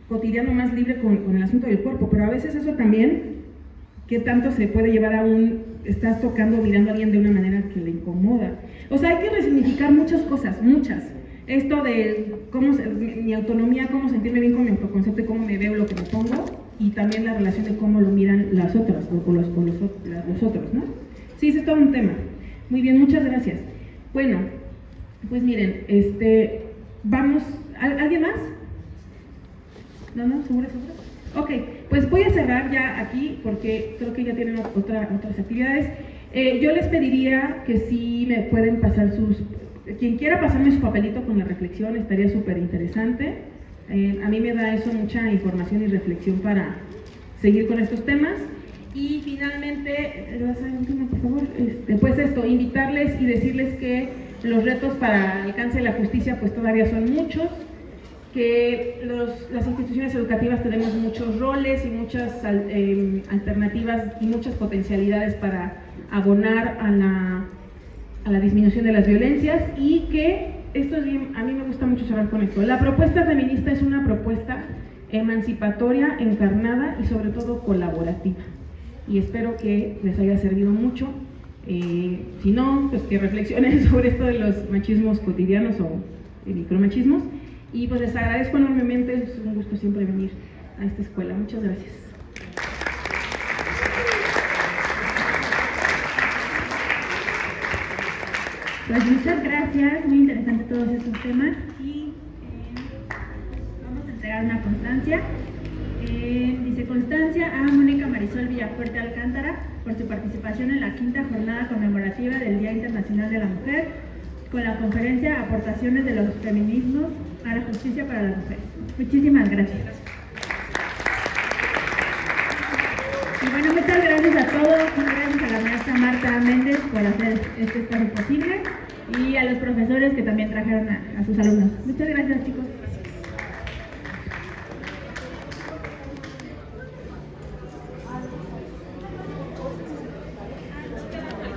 B: cotidiano, más libre con el asunto del cuerpo, pero a veces eso también, ¿qué tanto se puede llevar a estás tocando o mirando a alguien de una manera que le incomoda? O sea, hay que resignificar muchas cosas, muchas. Esto de mi autonomía, cómo sentirme bien con mi autoconcepto y cómo me veo, lo que me pongo, y también la relación de cómo lo miran las otras, o los otros, ¿no? Sí, ese es todo un tema. Muy bien, muchas gracias. Bueno, pues miren, vamos, ¿alguien más? ¿No? ¿Seguro? Ok, pues voy a cerrar ya aquí porque creo que ya tienen otras actividades. Yo les pediría que sí me pueden pasar quien quiera pasarme su papelito con la reflexión, estaría súper interesante. A mí me da eso mucha información y reflexión para seguir con estos temas. Y finalmente, por favor, pues invitarles y decirles que los retos para el alcance de la justicia pues todavía son muchos, que las instituciones educativas tenemos muchos roles y muchas alternativas y muchas potencialidades para abonar a la disminución de las violencias, y que a mí me gusta mucho cerrar con esto. La propuesta feminista es una propuesta emancipatoria, encarnada y sobre todo colaborativa. Y espero que les haya servido mucho. Si no, pues que reflexionen sobre esto de los machismos cotidianos o micromachismos. Y pues les agradezco enormemente, es un gusto siempre venir a esta escuela. Muchas gracias.
A: Pues muchas gracias, muy interesante todos estos temas, y vamos a entregar una constancia. Dice constancia a Mónica Marisol Villafuerte Alcántara por su participación en la 5ª jornada conmemorativa del Día Internacional de la Mujer con la conferencia Aportaciones de los Feminismos a la Justicia para las Mujeres. Muchísimas gracias. Y bueno, muchas gracias a todos, muchas gracias a la maestra Marta Méndez por hacer este espacio posible y a los profesores que también trajeron a sus alumnos. Muchas gracias, chicos.